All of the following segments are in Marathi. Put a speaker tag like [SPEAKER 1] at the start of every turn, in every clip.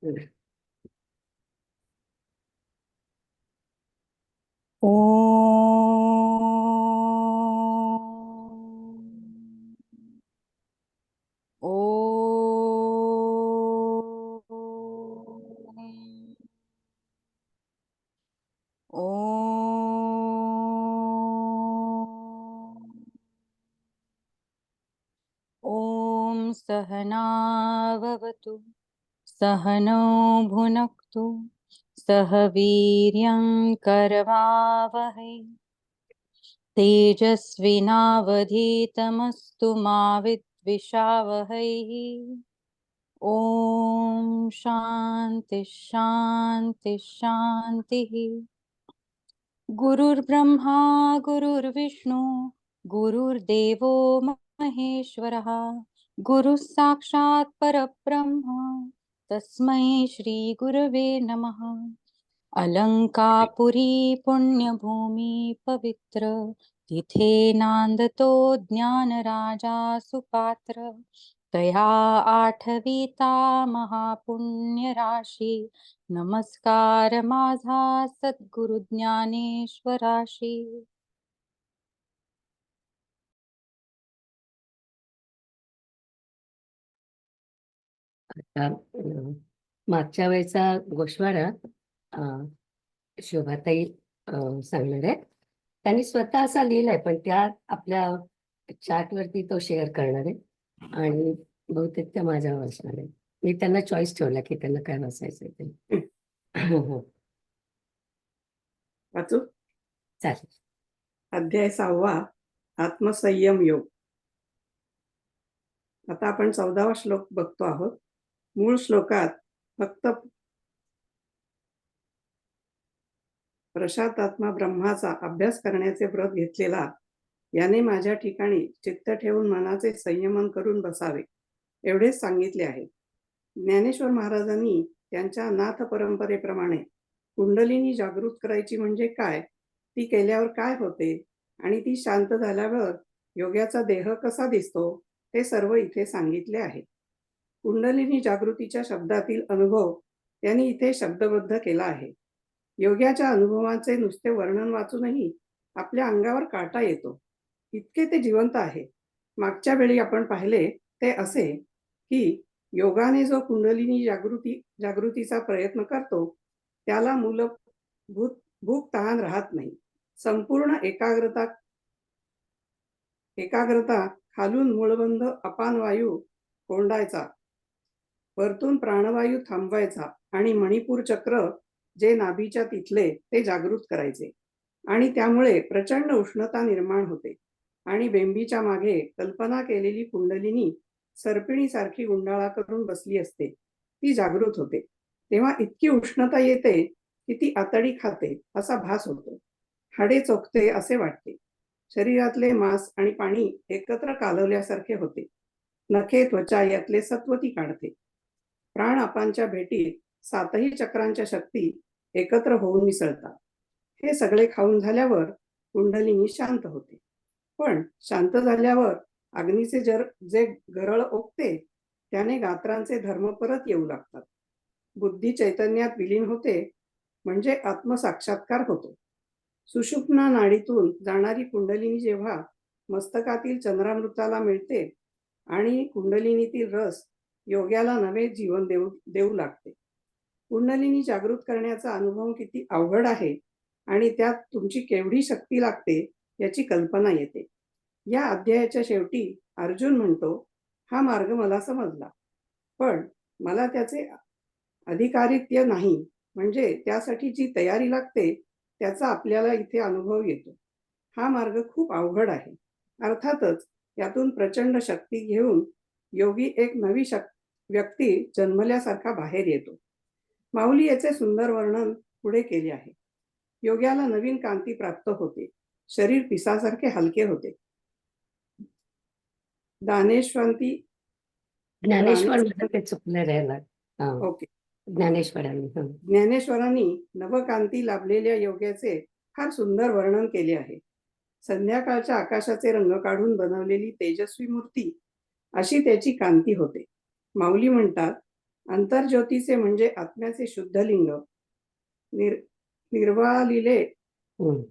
[SPEAKER 1] ॐ सहना भवतु सहनौ भुनक्तु सह वीर्यं करवावहै तेजस्विनावधीतमस्तु मा विद्विषावहै। ॐ शान्ति शान्ति शान्तिः। गुरुर्ब्रह्मा गुरुर्विष्णु गुरुर्देवो महेश्वरः गुरुः साक्षात् परब्रह्म तस्मै श्री गुरवे नमः। अलंकापुरी पुण्यभूमि पवित्र तिथे नांदतो ज्ञानराजा सुपात्र तया आठवीता महापुण्य राशी नमस्कार माझा सद्गुरु ज्ञानेश्वराशी।
[SPEAKER 2] आता मागच्या वेळेचा गोषवारा शोभाताई सांगणार आहे. त्यांनी स्वतः असा लिहिलाय, पण त्या आपल्या चार्टवरती तो शेअर करणार आहे आणि बहुतेक त्या माझ्या वाचणार आहे. मी त्यांना चॉईस ठेवला की त्यांना काय वाचायचं ते.
[SPEAKER 3] वाचू?
[SPEAKER 2] चालेल.
[SPEAKER 3] अध्याय 6 आत्मसंयम योग. आता आपण 14वा श्लोक बघतो आहोत. मूळ श्लोकात फक्त प्रशांतात्मा ब्रह्माचा अभ्यास करण्याचे व्रत घेतलेला याने माझ्या ठिकाणी चित्त ठेवून मनाचे संयमन करून बसावे एवढेच सांगितले आहे. ज्ञानेश्वर महाराजांनी त्यांच्या नाथ परंपरेप्रमाणे कुंडलिनी जागृत करायची म्हणजे काय, ती केल्यावर काय होते आणि ती शांत झाल्यावर योग्याचा देह कसा दिसतो ते सर्व इथे सांगितले आहे. कुंडलिनी जागृतीच्या शब्दातील अनुभव त्यांनी इथे शब्दबद्ध केला आहे. योग्याच्या अनुभवाचे नुसते वर्णन वाचूनही आपल्या अंगावर काटा येतो, इतके ते जिवंत आहे. मागच्या वेळी आपण पाहिले ते असे की योगाने जो कुंडलिनी जागृतीचा प्रयत्न करतो त्याला मूलभूत भूक तहान राहत नाही. संपूर्ण एकाग्रता खालून मूळबंध अपान वायू कोंडायचा, वरतून प्राणवायू थांबवायचा आणि मणिपूर चक्र जे नाभीच्या तिथले ते जागृत करायचे आणि त्यामुळे प्रचंड उष्णता निर्माण होते आणि बेंबीच्या मागे कल्पना केलेली कुंडलिनी सर्पिणीसारखी गुंडाळा करून बसली असते, ती जागृत होते. तेव्हा इतकी उष्णता येते की ती आतडी खाते असा भास होतो. हाडे चोखते असे वाटते. शरीरातले मांस आणि पाणी एकत्र कालवल्यासारखे होते. नखे त्वचा यातले सत्व ती काढते. प्राण अपांच्या भेटीत 7ही चक्रांच्या शक्ती एकत्र होऊन मिसळतात. हे सगळे खाऊन झाल्यावर कुंडलिनी शांत होते. पण शांत झाल्यावर अग्नीचे जे गरळ ओकते त्याने गात्रांचे धर्म परत येऊ लागतात. बुद्धी चैतन्यात विलीन होते म्हणजे आत्मसाक्षात्कार होतो. सुषुप्ना नाडीतून जाणारी कुंडलिनी जेव्हा मस्तकातील चंद्रामृताला मिळते आणि कुंडलिनीतील रस योग्याला नवे जीवन देऊ लागते. कुंडलिनी जागृत करण्याचा अनुभव किती अवघड आहे आणि त्यात तुमची केवढी शक्ती लागते याची कल्पना येते. या अध्यायाच्या शेवटी अर्जुन म्हणतो, हा मार्ग मला समजला, पण मला त्याचे अधिकारित्य नाही, म्हणजे त्यासाठी जी तयारी लागते त्याचा आपल्याला इथे अनुभव येतो. हा मार्ग खूप अवघड आहे. अर्थातच यातून प्रचंड शक्ती घेऊन योगी एक नवी व्यक्ती जन्मल्यासारखा बाहेर येतो. माऊली याचे सुंदर वर्णन पुढे केले आहे. योग्याला नवीन कांती प्राप्त होते. शरीर पिसासारखे हलके होते. ज्ञानेश्वरांनी नवकांती लाभलेल्या योग्याचे फार सुंदर वर्णन केले आहे. संध्याकाळच्या आकाशाचे रंग काढून बनवलेली तेजस्वी मूर्ती अशी त्याची कांती होते. माऊली म्हणतात, अंतर्ज्योतीचे म्हणजे आत्म्याचे शुद्ध लिंग निर्वालिले
[SPEAKER 2] हम्म.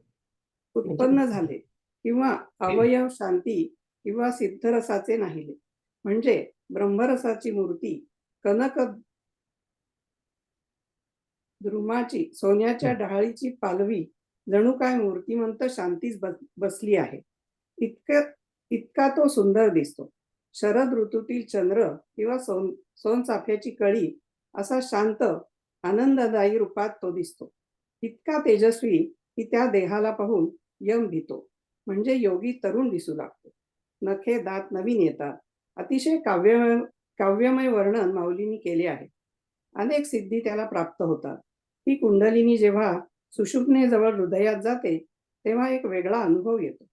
[SPEAKER 3] उत्पन्न झाले किंवा अवयव शांती किंवा सिद्धरसाचे नाहिले, म्हणजे ब्रह्मरसाची मूर्ती कनक द्रुमाची सोन्याच्या डहाळीची पालवी जणू काय मूर्तिमंत शांतीच बसली आहे. इतका तो सुंदर दिसतो. शरद ऋतूतील चंद्र किंवा सोनचाफ्याची कळी असा शांत आनंददायी रूपात तो दिसतो. इतका तेजस्वी की त्या देहाला पाहून यम भीतो, म्हणजे योगी तरुण दिसू लागतो. नखे दात नवीन येतात. अतिशय काव्यमय वर्णन माऊलींनी केले आहे. अनेक सिद्धी त्याला प्राप्त होतात. ही कुंडलिनी जेव्हा सुषुम्नेजवळ हृदयात जाते तेव्हा एक वेगळा अनुभव येतो.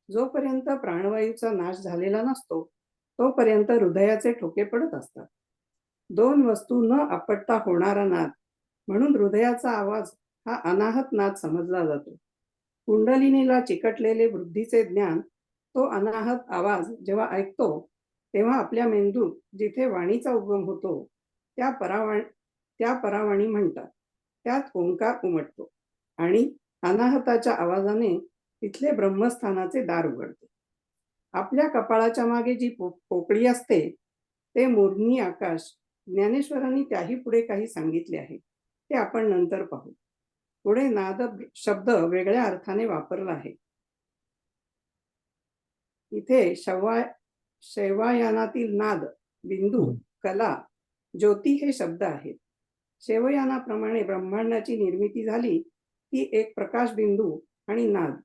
[SPEAKER 3] जोपर्यंत प्राणवायूचा नाश झालेला नसतो तोपर्यंत हृदयाचे ठोके पडत असतात. दोन वस्तू न आपटता होणारा नाद म्हणून हृदयाचा आवाज हा अनाहत नाद समजला जातो. कुंडलिनीला चिकटलेले बुद्धीचे ज्ञान तो अनाहत आवाज जेव्हा ऐकतो तेव्हा आपल्या मेंदूत जिथे वाणीचा उगम होतो त्या परावाणी म्हणतात. त्यात ओंकार उमटतो आणि अनाहताच्या आवाजाने तिथले ब्रह्मस्थानाचे दार उघडते. आपल्या कपाळाच्या मागे जी पोकळी असते ते मोरनी आकाश. ज्ञानेश्वरांनी त्याही पुढे काही सांगितले आहे, ते आपण नंतर पाहू. पुढे नाद शब्द वेगळ्या अर्थाने वापरला आहे. इथे शैवायानातील नाद, बिंदू, कला, ज्योती हे शब्द आहेत. शैवयानाप्रमाणे ब्रह्मांडाची निर्मिती झाली की एक प्रकाश बिंदू आणि नाद,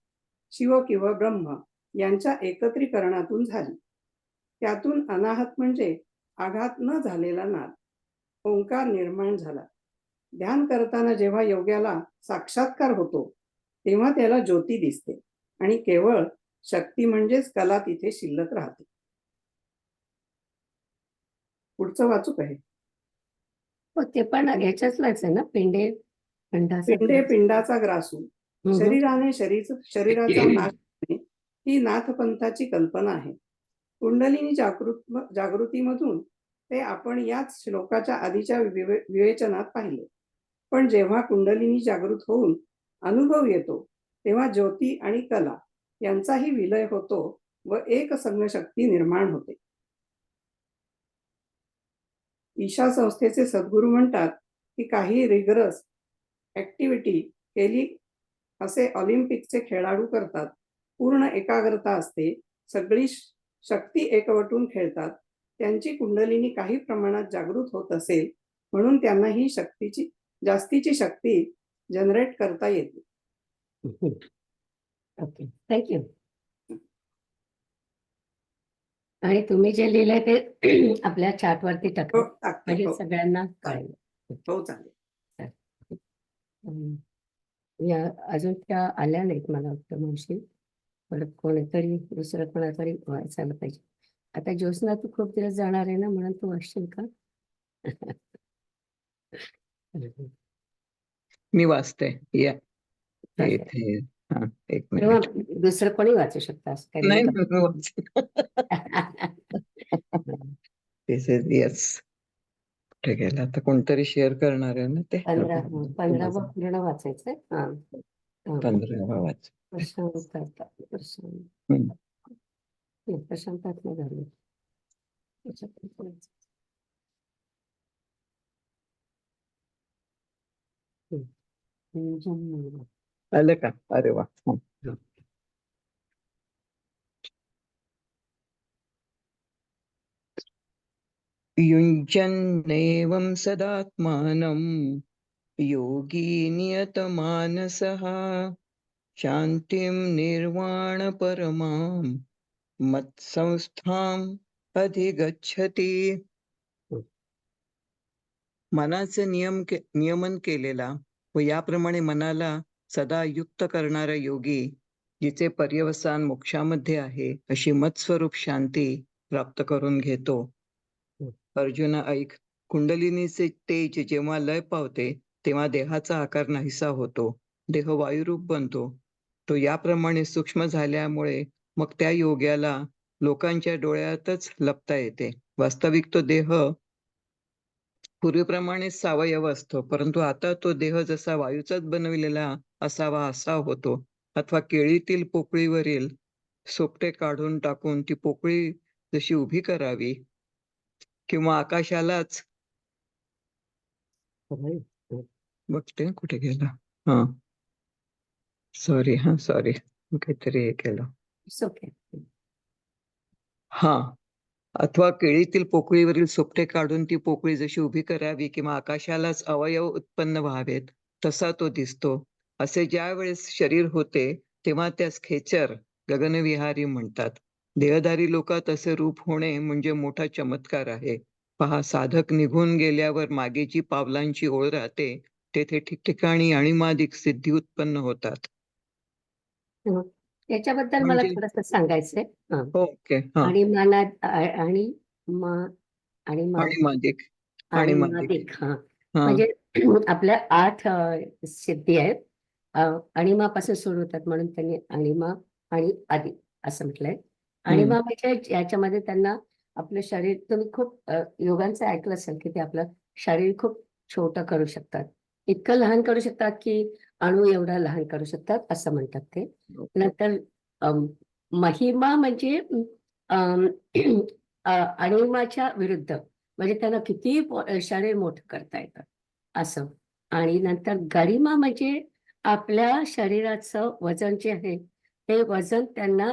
[SPEAKER 3] शिव किंवा ब्रह्म यांच्या एकत्रीकरणातून झाली. त्यातून अनाहत म्हणजे आघात न झालेला नाद, ओंकार निर्माण झाला. ध्यान करताना जेव्हा योग्याला साक्षात्कार होतो तेव्हा त्याला ज्योती दिसते आणि केवळ शक्ती म्हणजेच कला तिथे शिल्लक राहते. पुढचं वाचूक आहे.
[SPEAKER 2] हो, ते पण ह्याच्यातलंच आहे ना, पिंडे
[SPEAKER 3] पिंडे पिंडाचा ग्रासू. शरीराने शरीराचा नाश करणे ही नाथपंथाची कल्पना आहे. कुंडलिनी जागृतीमधून ते आपण याच श्लोकाच्या आधीच्या विवेचनात पाहिले. पण जेव्हा कुंडलिनी जागृत होऊन अनुभव येतो तेव्हा ज्योती आणि कला यांचाही विलय होतो व एक संघशक्ती निर्माण होते. ईशा संस्थेचे सद्गुरू म्हणतात की काही रिगरस ऍक्टिव्हिटी केली असे ऑलिम्पिकचे खेळाडू करतात. पूर्ण एकाग्रता असते, सगळी शक्ती एकवटून खेळतात. त्यांची कुंडलिनी काही प्रमाणात जागृत होत असेल म्हणून त्यांना ही जास्तीची शक्ती जनरेट करता येते.
[SPEAKER 2] Okay, thank you. आणि तुम्ही जे लिहिलंय ते आपल्या चार्टवरती
[SPEAKER 3] हो,
[SPEAKER 2] टाका,
[SPEAKER 3] टाकते.
[SPEAKER 2] म्हणजे
[SPEAKER 3] हो,
[SPEAKER 2] सगळ्यांना कळेल.
[SPEAKER 3] हो, चालेल.
[SPEAKER 2] या अजून त्या आल्या नाहीत मला वाटतं मावशी. परत कोणीतरी दुसरं कोणातरी वाचायला पाहिजे. आता ज्योत्स्ना, तू खूप दिवस जाणार आहे ना, म्हणून तू वाचशील का?
[SPEAKER 4] मी वाचते. या
[SPEAKER 2] चालेल.
[SPEAKER 4] इथे हा, एक
[SPEAKER 2] किंवा
[SPEAKER 4] मिनिट.
[SPEAKER 2] दुसरं कोणी वाचू शकतं असं काही
[SPEAKER 4] नाही
[SPEAKER 2] नाही.
[SPEAKER 4] मी वाचते. This is yes. कुठे गेला आता? कोणतरी शेअर करणार आहे ना ते.
[SPEAKER 2] 15 पूर्ण वाचायचंय. हा,
[SPEAKER 4] 15 वाच.
[SPEAKER 2] प्रशांत प्रशांत झाले.
[SPEAKER 4] आलं का? अरे वा. युञ्जन्नेवं सदात्मानं योगी नियतमानसः शान्तिं निर्वाणपरमां मत्संस्थाम् अधिगच्छति. मनाचे नियमन केलेला व याप्रमाणे मनाला सदा युक्त करणारा योगी, जिचे पर्यवसान मोक्षामध्ये आहे, अशी मत्स्वरूप शांती प्राप्त करून घेतो. अर्जुना ऐक, कुंडलिनीचे तेज जेव्हा लय पावते तेव्हा देहाचा आकार नाहीसा होतो, देह वायुरूप बनतो. तो याप्रमाणे सूक्ष्म झाल्यामुळे मग त्या योग्याला लोकांच्या डोळ्यातच लपता येते. वास्तविक तो देह पूर्वीप्रमाणे सावयव असतो, परंतु आता तो देह जसा वायूचाच बनविलेला असावा असा होतो. अथवा केळीतील पोकळीवरील सोपटे काढून टाकून ती पोकळी जशी उभी करावी, किंवा आकाशालाच बघते कुठे गेला. हा, सॉरी, काहीतरी हे केलं.
[SPEAKER 2] It's okay.
[SPEAKER 4] हा, अथवा केळीतील पोकळीवरील सोपटे काढून ती पोकळी जशी उभी करावी, किंवा आकाशालाच अवयव उत्पन्न व्हावेत तसा तो दिसतो. असे ज्या वेळेस शरीर होते तेव्हा त्यास खेचर गगनविहारी म्हणतात. देहधारी लोकात असे रूप होणे म्हणजे मोठा चमत्कार आहे. पहा, साधक निघून गेल्यावर मागेची पावलांची ओळ राहते, तेथे ठिकठिकाणी अणिमादिक सिद्धी उत्पन्न होतात.
[SPEAKER 2] याच्याबद्दल मला
[SPEAKER 4] म्हणजे
[SPEAKER 2] थोडस सांगायचंय. हा.
[SPEAKER 4] ओके. हा,
[SPEAKER 2] आणि मानात आणि मा आणि मा
[SPEAKER 4] अणिमादिक
[SPEAKER 2] आणि
[SPEAKER 4] अणिमादिक.
[SPEAKER 2] मादिक. हा,
[SPEAKER 4] हा,
[SPEAKER 2] म्हणजे आपल्या 8 सिद्धी आहेत. अणिमापासून सुरू होतात म्हणून त्यांनी अणिमा आणि आदि असं म्हटलंय. अणिमा म्हणजे याच्यामध्ये त्यांना आपलं शरीर, तुम्ही खूप योगांचं ऐकलं असेल की ते आपलं शरीर खूप छोटं करू शकतात, इतकं लहान करू शकतात की अणू एवढा लहान करू शकतात असं म्हणतात ते. नंतर अम, महिमा म्हणजे अम, अणिमाच्या विरुद्ध, म्हणजे त्यांना किती शरीर मोठं करता येतं असं. आणि नंतर गरिमा म्हणजे आपल्या शरीराचं वजन जे आहे ते वजन त्यांना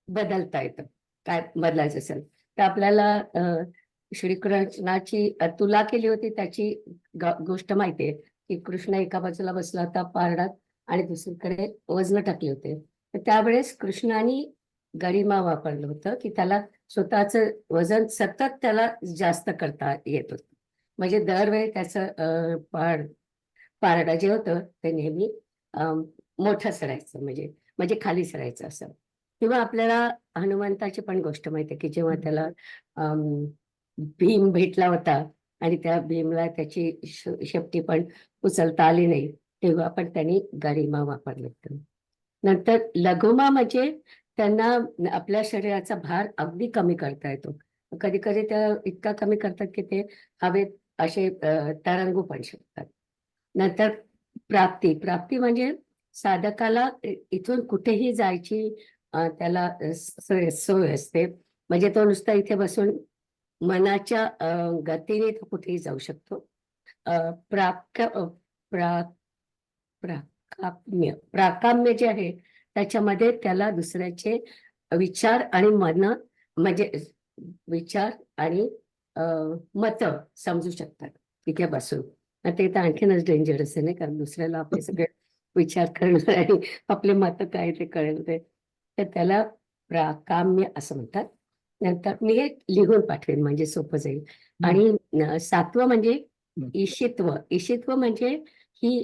[SPEAKER 2] बदलता येतं. काय बदलायचं असेल तर आपल्याला श्रीकृष्णाची तुला केली होती त्याची गोष्ट माहितीये की कृष्ण एका बाजूला बसला होता पारडात आणि दुसरीकडे वजन टाकले होते. तर त्यावेळेस कृष्णाने गरिमा वापरलं होतं की त्याला स्वतःचं वजन सतत त्याला जास्त करता येत होतं. म्हणजे दरवेळी त्याचं पारडं जे होतं ते नेहमी मोठं सरायचं, म्हणजे म्हणजे खाली सरायचं असं. किंवा आपल्याला हनुमंताची पण गोष्ट माहिती आहे की जेव्हा त्याला अम, भीम भेटला होता आणि त्या भीमला त्याची शेपटी पण उचलता आली नाही, तेव्हा पण त्यांनी गरिमा वापरलं होतं. नंतर लघुमा म्हणजे त्यांना आपल्या शरीराचा भार अगदी कमी करता येतो. कधी कधी त्या इतका कमी करतात की ते हवेत असे तरंगू पण शकतात. नंतर प्राप्ती. प्राप्ती म्हणजे साधकाला इथून कुठेही जायची त्याला सोय असते. म्हणजे तो नुसता इथे बसून मनाच्या गतीने तो कुठेही जाऊ शकतो. प्राप्य प्रा प्राकाम्य जे आहे त्याच्यामध्ये त्याला दुसऱ्याचे विचार आणि मन, म्हणजे विचार आणि मत समजू शकतात तिथे बसून. ते तर आणखीनच डेंजरस आहे नाही, कारण दुसऱ्याला आपले सगळे विचार करणं आणि आपले मत काय ते कळेल ते, तर त्याला प्राकाम्य असं म्हणतात. नंतर मी हे लिहून पाठवेन म्हणजे सोपं जाईल. आणि 7वं म्हणजे ईशित्व. ईशित्व म्हणजे ही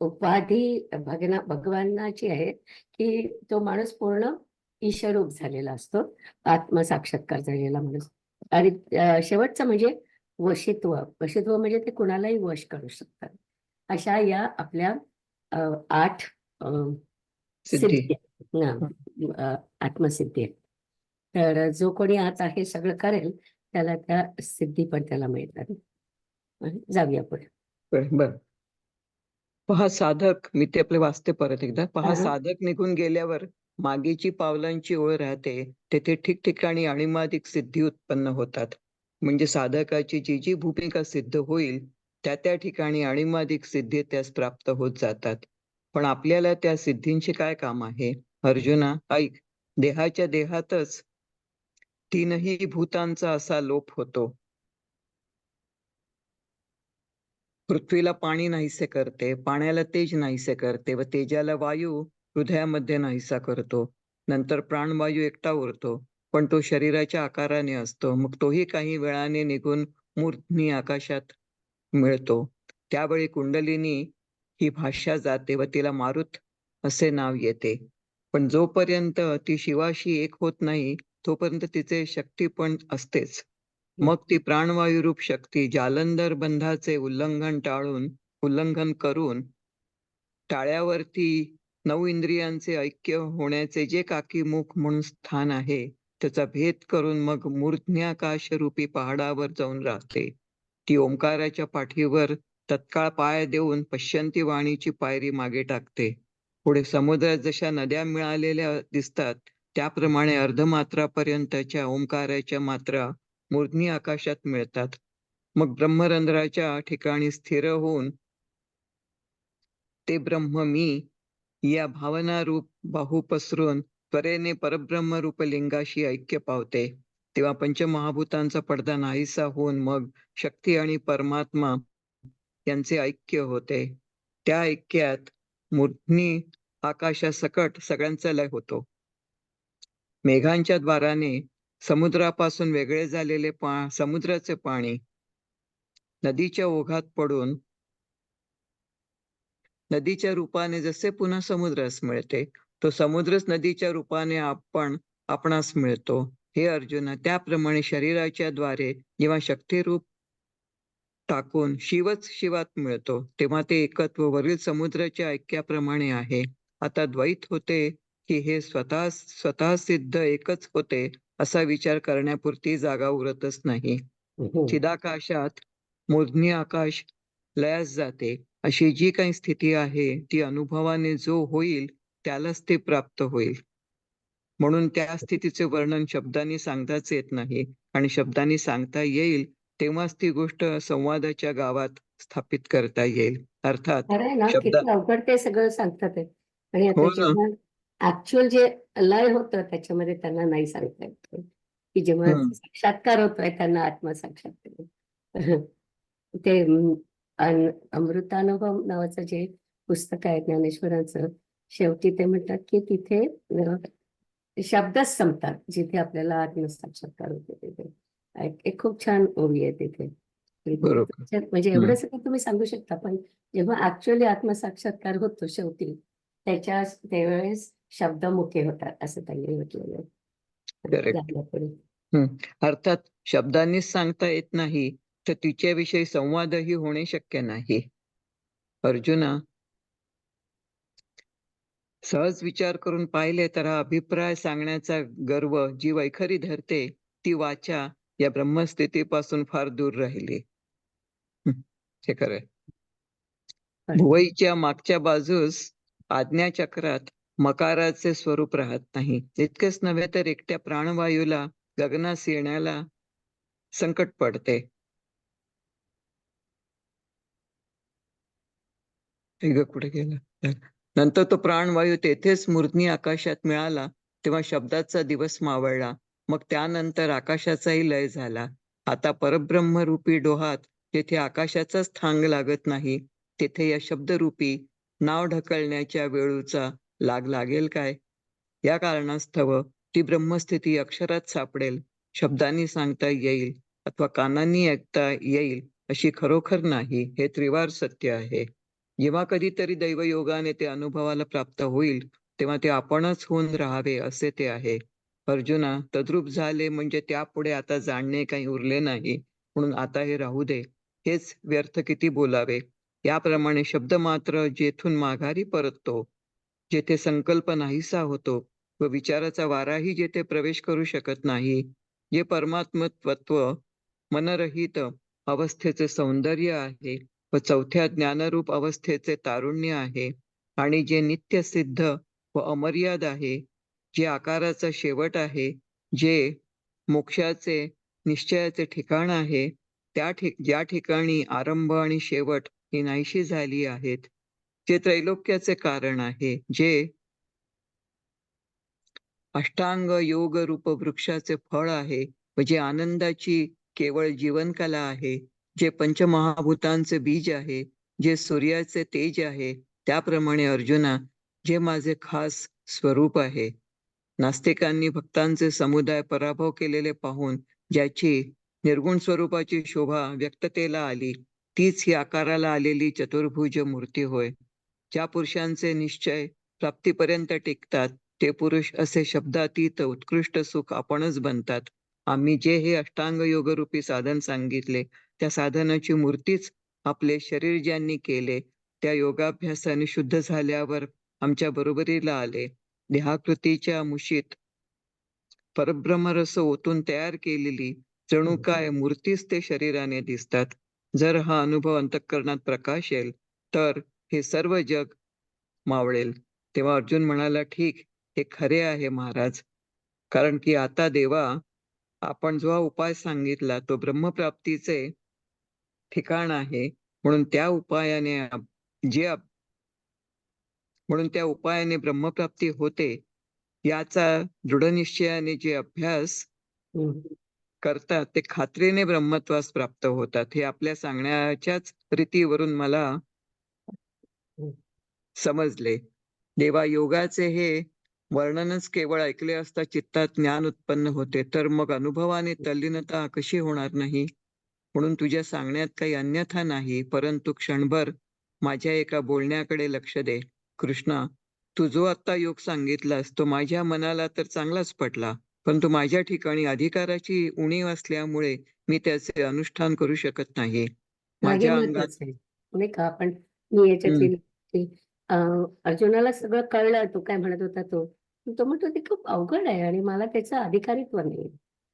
[SPEAKER 2] उपाधी भगवानाची आहे की तो माणूस पूर्ण ईशरूप झालेला असतो, आत्मसाक्षात्कार झालेला माणूस. आणि शेवटचं म्हणजे वशित्व. वशित्व म्हणजे ते कुणालाही वश करू शकतात. अशा या आपल्या 8
[SPEAKER 4] सिद्धी.
[SPEAKER 2] सिद्धी आहेत. आत्मसिद्धी आहेत. तर जो कोणी आता हे सगळं करेल त्याला त्या सिद्धी पण त्याला मिळतात. जाऊया पुढे.
[SPEAKER 4] बर. पहा, साधक, मी ते आपले वाचते परत एकदा. पहा,
[SPEAKER 2] हा.
[SPEAKER 4] साधक निघून गेल्यावर मागेची पावलांची ओळ राहते, तेथे ठिकठिकाणी अणिमादिक सिद्धी उत्पन्न होतात. म्हणजे साधकाची जी जी भूमिका सिद्ध होईल त्या त्या ठिकाणी अणिमादिक सिद्धी त्यास प्राप्त होत जातात. पण आपल्याला त्या सिद्धींचे काय काम आहे? अर्जुना, ऐक. देहाच्या देहातच 3ही भूतांचा असा लोप होतो. पृथ्वीला पाणी नाहीसे करते, पाण्याला तेज नाहीसे करते व तेजाला वायू हृदयामध्ये नाहीसा करतो. नंतर प्राणवायू एकटा उरतो, पण तो शरीराच्या आकाराने असतो. मग तोही काही वेळाने निघून मूर्ध्नी आकाशात मिळतो. त्यावेळी कुंडलिनी ही भाष्या जाते व तिला मारुत असे नाव येते. पण जोपर्यंत ती शिवाशी एक होत नाही तोपर्यंत तिचे शक्ती पण असतेच. मग ती प्राणवायुरूप शक्ती जालंधर बंधाचे उल्लंघन करून टाळ्यावरती 9 इंद्रियांचे ऐक्य होण्याचे जे काकीमुख म्हणून स्थान आहे त्याचा भेद करून मग मूर्ध्न्याकाश रूपी पहाडावर जाऊन राहते. ती ओंकाराच्या पाठीवर तत्काळ पाय देऊन पश्यंती वाणीची पायरी मागे टाकते. पुढे समुद्रात जशा नद्या मिळालेल्या दिसतात त्याप्रमाणे अर्धमात्रापर्यंतच्या ओंकाराच्या मात्रा मूर्ध्नी आकाशात मिळतात. मग ब्रह्मरंध्राच्या ठिकाणी स्थिर होऊन ते ब्रह्म मी या भावनारूप बाहू पसरून त्वरेने परब्रह्मरूप लिंगाशी ऐक्य पावते. तेव्हा पंचमहाभूतांचा पडदा नाहीसा होऊन मग शक्ती आणि परमात्मा यांचे ऐक्य होते. त्या ऐक्यात मूर्ध्नी आकाशासकट सगळ्यांचा लय होतो. मेघांच्या द्वाराने समुद्रापासून वेगळे झालेले समुद्राचे पाणी नदीच्या ओघात पडून नदीच्या रूपाने जसे पुन्हा समुद्रास मिळते, तो समुद्रच नदीच्या रूपाने आपणास मिळतो. हे अर्जुना, त्याप्रमाणे शरीराच्या द्वारे जेव्हा शक्तिरूप टाकून शिवच शिवात मिळतो, तेव्हा ते एकत्व वरील समुद्राच्या ऐक्याप्रमाणे आहे. आता द्वैत होते की हे स्वतः सिद्ध एकच होते असा विचार करण्यापुरती जागा उरतच नाही. चिदाकाशात मूर्ध्नी आकाश लयास जाते. अशी जी काही स्थिती आहे ती अनुभवाने जो होईल त्यालाच ते प्राप्त होईल. म्हणून त्या स्थितीचे वर्णन शब्दांनी सांगताच येत नाही, आणि शब्दांनी सांगता येईल तेव्हाच ती गोष्ट संवादाच्या गावात स्थापित करता येईल. अर्थात
[SPEAKER 2] खरंय ना,
[SPEAKER 4] शब्द
[SPEAKER 2] किती अवघड ते सगळं सांगतात आहे. आणि आता
[SPEAKER 4] हो ना.
[SPEAKER 2] जेव्हा ऍक्च्युअल जे लय होतं त्याच्यामध्ये त्यांना नाही सांगता येत, की जेव्हा
[SPEAKER 4] हम्म.
[SPEAKER 2] साक्षात्कार होतोय त्यांना आत्मसाक्षात्कार. ते अमृतानुभव नावाचं जे पुस्तक आहे ज्ञानेश्वरांचं, शेवटी ते म्हणतात की तिथे शब्दच संपतात जिथे आपल्याला आत्मसाक्षात्कार होते. तिथे एक खूप छान ओवी आहे तिथे.
[SPEAKER 4] बरोबर.
[SPEAKER 2] म्हणजे
[SPEAKER 4] हम्म.
[SPEAKER 2] एवढं सगळं तुम्ही सांगू शकता, पण जेव्हा ऍक्च्युअली आत्मसाक्षात्कार होतो शेवटी त्यावेळेस शब्द मुके होतात असं त्यांनी म्हटलेलं आहे.
[SPEAKER 4] करेक्ट.
[SPEAKER 2] झालं पुढे.
[SPEAKER 4] अर्थात शब्दांनीच सांगता येत नाही तर तिच्याविषयी संवादही होणे शक्य नाही. अर्जुना, सहज विचार करून पाहिले तर हा अभिप्राय सांगण्याचा गर्व जी वैखरी धरते ती वाचा या ब्रह्मस्थितीपासून फार दूर राहिली. हे खरंय. भुवईच्या मागच्या बाजूस आज्ञाचक्रात मकाराचे स्वरूप राहत नाही. इतकेच नव्हे तर एकट्या प्राणवायूला गगनास येण्याला संकट पडते. कुठे गेला? नंतर तो प्राणवायू तेथेच मूर्ध्नी आकाशात मिळाला तेव्हा शब्दाचा दिवस मावळला. मग त्यानंतर आकाशाचाही लय झाला. आता परब्रह्मरूपी डोहात जेथे आकाशाचाच थांग लागत नाही तेथे या शब्दरूपी नाव ढकलण्याच्या वेळूचा लागेल काय? या कारणास्तव ती ब्रह्मस्थिती अक्षरात सापडेल, शब्दांनी सांगता येईल अथवा कानांनी ऐकता येईल अशी खरोखर नाही. हे त्रिवार सत्य आहे. जेव्हा कधीतरी दैवयोगाने ते अनुभवाला प्राप्त होईल तेव्हा ते आपणच होऊन राहावे असे ते आहे. अर्जुना, तद्रूप झाले म्हणजे त्यापुढे आता जाणणे काही उरले नाही, म्हणून आता हे राहू दे. हेच व्यर्थ किती बोलावे. याप्रमाणे शब्द मात्र जेथून माघारी परततो, जेथे संकल्प नाहीसा होतो व विचाराचा वाराही जेथे प्रवेश करू शकत नाही, जे परमात्मत्व मनरहित अवस्थेचे सौंदर्य आहे व चौथ्या ज्ञानरूप अवस्थेचे तारुण्य आहे, आणि जे नित्य सिद्ध व अमर्याद आहे, जे आकाराचा शेवट आहे, जे मोक्षाचे निश्चयाचे ठिकाण आहे, ज्या ठिकाणी आरंभ आणि शेवट ही नाहीशी झाली आहेत, जे त्रैलोक्याचे कारण आहे, जे अष्टांग योग रूप वृक्षाचे फळ आहे व जे आनंदाची केवळ जीवनकला आहे, जे पंचमहाभूतांचे बीज आहे, जे सूर्याचे तेज आहे, त्याप्रमाणे अर्जुना जे माझे खास स्वरूप आहे. नास्तिकांनी भक्तांचे समुदाय पराभव केलेले पाहून ज्याची निर्गुण स्वरूपाची शोभा व्यक्ततेला आली तीच ही आकाराला आलेली चतुर्भुज मूर्ती होय. ज्या पुरुषांचे निश्चय प्राप्तीपर्यंत टिकतात ते पुरुष असे शब्दातीत उत्कृष्ट सुख आपणच बनतात. आम्ही जे हे अष्टांग योगरूपी साधन सांगितले त्या साधनाची मूर्तीच आपले शरीर ज्यांनी केले त्या योगाभ्यासाने शुद्ध झाल्यावर आमच्या बरोबरीला आले. देहाकृतीच्या मुशीत परब्रह्मरस ओतून तयार केलेली जणू काय मूर्तीच ते शरीराने दिसतात. जर हा अनुभव अंतःकरणात प्रकाशेल तर हे सर्व जग मावळेल. तेव्हा अर्जुन म्हणाला, ठीक, हे खरे आहे महाराज. कारण की आता देवा, आपण जो हा उपाय सांगितला तो ब्रह्मप्राप्तीचे ठिकाण आहे. म्हणून त्या उपायाने म्हणून त्या उपायाने ब्रह्मप्राप्ती होते, याचा दृढनिश्चयाने जे अभ्यास
[SPEAKER 2] हम्म.
[SPEAKER 4] करतात ते खात्रीने ब्रह्मत्वास प्राप्त होतात. हे आपल्या सांगण्याच्याच रीतीवरून मला
[SPEAKER 2] हम्म.
[SPEAKER 4] समजले. देवा, योगाचे हे वर्णनच केवळ ऐकले असता चित्तात ज्ञान उत्पन्न होते, तर मग अनुभवाने तल्लीनता कशी होणार नाही? म्हणून तुझ्या सांगण्यात काही अन्यथा नाही, परंतु क्षणभर माझ्या एका बोलण्याकडे लक्ष दे. कृष्णा, तू जो आत्ता योग सांगितलास तो माझ्या मनाला तर चांगलाच पटला, परंतु माझ्या ठिकाणी अधिकाराची उणीव असल्यामुळे मी त्याचे अनुष्ठान करू शकत नाही.
[SPEAKER 2] हा, हे
[SPEAKER 4] माझ्या अंगात
[SPEAKER 2] महत्वाचं आहे नाही का. आपण मी याच्यातली की, अर्जुनाला सगळं कळलं, तो काय म्हणत होता तो म्हणतो ते खूप अवघड आहे आणि मला त्याचं अधिकारित्व नाही.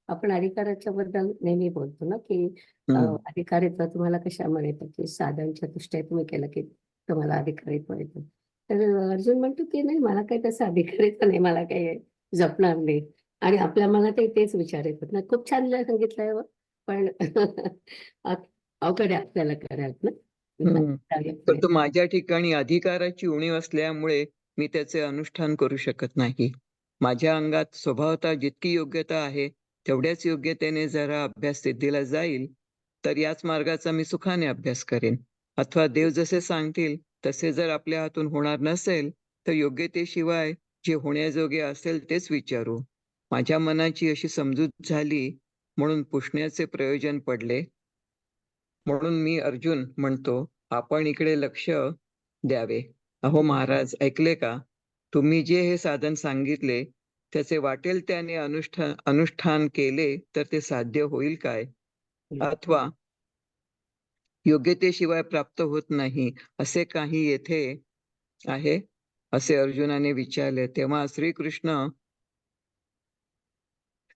[SPEAKER 2] आपण अधिकाराच्या बद्दल नेहमी बोलतो ना की
[SPEAKER 4] हम्म,
[SPEAKER 2] अधिकारित्व तुम्हाला कशामुळे येतं, की साधनच्या दृष्ट्या तुम्ही केलं की तुम्हाला अधिकारित्व येतं. तर अर्जुन म्हणतो की नाही, मला काही तसं अधिकारित्व नाही, मला काही जपणार नाही. आणि आपल्या मनातही तेच विचार येतात ना. खूप छान सांगितलंय हो. पण अवघड आहे आपल्याला करायला ना.
[SPEAKER 4] हम्म.
[SPEAKER 2] चालेल
[SPEAKER 4] तर
[SPEAKER 2] पुढे.
[SPEAKER 4] तो माझ्या ठिकाणी अधिकाराची उणीव असल्यामुळे मी त्याचे अनुष्ठान करू शकत नाही. माझ्या अंगात स्वभावतः जितकी योग्यता आहे तेवढ्याच योग्यतेने जरा अभ्यास सिद्धीला जाईल तर याच मार्गाचा मी सुखाने अभ्यास करेन. अथवा देव जसे सांगतील तसे जर आपल्या हातून होणार नसेल तर योग्यतेशिवाय जे होण्याजोगे असेल तेच विचारू. माझ्या मनाची अशी समजूत झाली म्हणून पुसण्याचे प्रयोजन पडले. म्हणून मी अर्जुन म्हणतो, आपण इकडे लक्ष द्यावे. अहो महाराज, ऐकले का? तुम्ही जे हे साधन सांगितले त्याचे वाटेल त्याने अनुष्ठान केले तर ते साध्य होईल काय? अथवा योग्यतेशिवाय प्राप्त होत नाही असे काही येथे आहे? असे अर्जुनाने विचारले. तेव्हा श्रीकृष्ण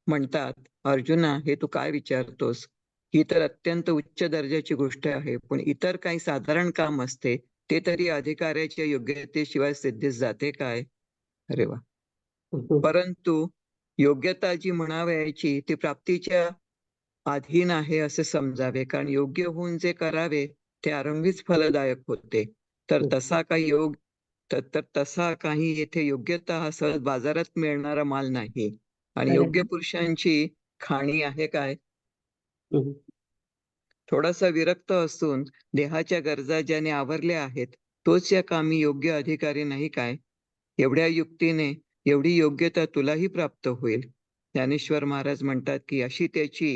[SPEAKER 4] म्हणतात, अर्जुना, हे तू काय विचारतोस? ही तर अत्यंत उच्च दर्जाची गोष्ट आहे, पण इतर काही साधारण काम असते ते तरी अधिकाऱ्याच्या योग्यतेशिवाय सिद्धीस जाते काय? अरे वा. परंतु योग्यता जी म्हणावयाची ती प्राप्तीच्या अधीन आहे असे समजावे, कारण योग्य होऊन जे करावे ते आरंभीच फलदायक होते. तर तसा काही योग तर तसा काही येथे योग्यता हा सहज बाजारात मिळणारा माल नाही. आणि योग्य पुरुषांची खाणी आहे काय? थोडासा विरक्त असून देहाच्या गरजा ज्याने आवरल्या आहेत तोच या कामी योग्य अधिकारी नाही काय? एवढ्या युक्तीने एवढी योग्यता तुलाही प्राप्त होईल. ज्ञानेश्वर महाराज म्हणतात की अशी त्याची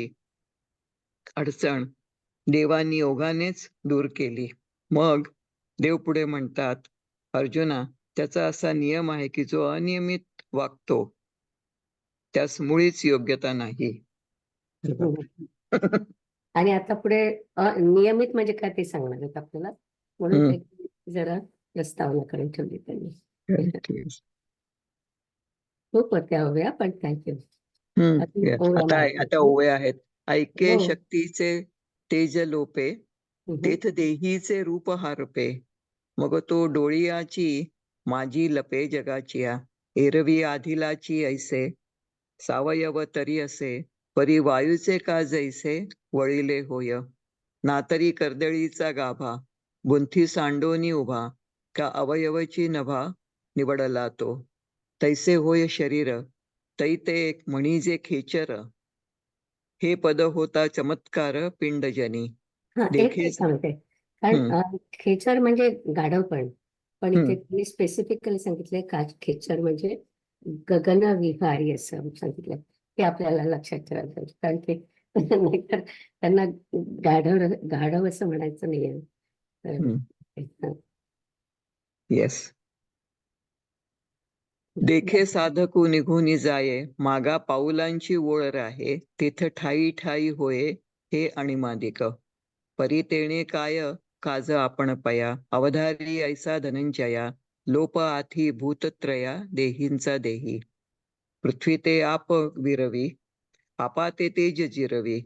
[SPEAKER 4] अडचण देवानी ओघानेच दूर केली. मग देव पुढे म्हणतात, अर्जुना, त्याचा असा नियम आहे की जो अनियमित वागतो त्यास मुळीच योग्यता नाही.
[SPEAKER 2] आणि आता पुढे नियमित म्हणजे काय ते सांगणार आहेत आपल्याला. म्हणून
[SPEAKER 4] हम्म.
[SPEAKER 2] ते जरा प्रस्तावना करून ठेवली त्यांनी. खूप होत्या हव्या, पण थँक्यू. अजून
[SPEAKER 4] Yes.
[SPEAKER 2] ओव्या
[SPEAKER 4] आता
[SPEAKER 2] मागतात.
[SPEAKER 4] आता ओवे आहेत. ऐके
[SPEAKER 2] हो.
[SPEAKER 4] शक्तीचे तेज लोपे, तेथ देहीचे रूप हारपे. मग तो डोळियाची माझी लपे जगाचिया, एरवी आधिलाची ऐसे, सावयव तरी असे, परी वायूचे का जैसे वळिले होय. नातरी कर्दळीचा गाभा, गुंथी सांडोनी उभा, का अवयवची नभा निवडला तो. तैसे होय शरीर, तै ते एक म्हणीजे खेचर, हे पद होता चमत्कार पिंडजनी.
[SPEAKER 2] हा, एक
[SPEAKER 4] देखे
[SPEAKER 2] ते सांगते. कारण
[SPEAKER 4] हम्म,
[SPEAKER 2] खेचर म्हणजे गाढवपण, पण इथे
[SPEAKER 4] हम्म,
[SPEAKER 2] तुम्ही स्पेसिफिकली सांगितलंय का खेचर म्हणजे गगनविहारी असं सांगितलंय. ते आपल्याला लक्षात ठेवायला पाहिजे, कारण ते नाहीतर त्यांना गाढव गाढव असं म्हणायचं नाहीये.
[SPEAKER 4] हम्म.
[SPEAKER 2] तर,
[SPEAKER 4] येस. देखे साधकू निघून जाये, मागा पाऊलांची ओळ राहे, तेथ ठाई ठाई होये हे अणिमादिक. परी तेणे काय काज आपण पया, अवधारी ऐसा धनंजया, लोप आथी भूतत्रया देहींचा देही. पृथ्वी ते आप विरवी, आपा ते तेज जिरवी,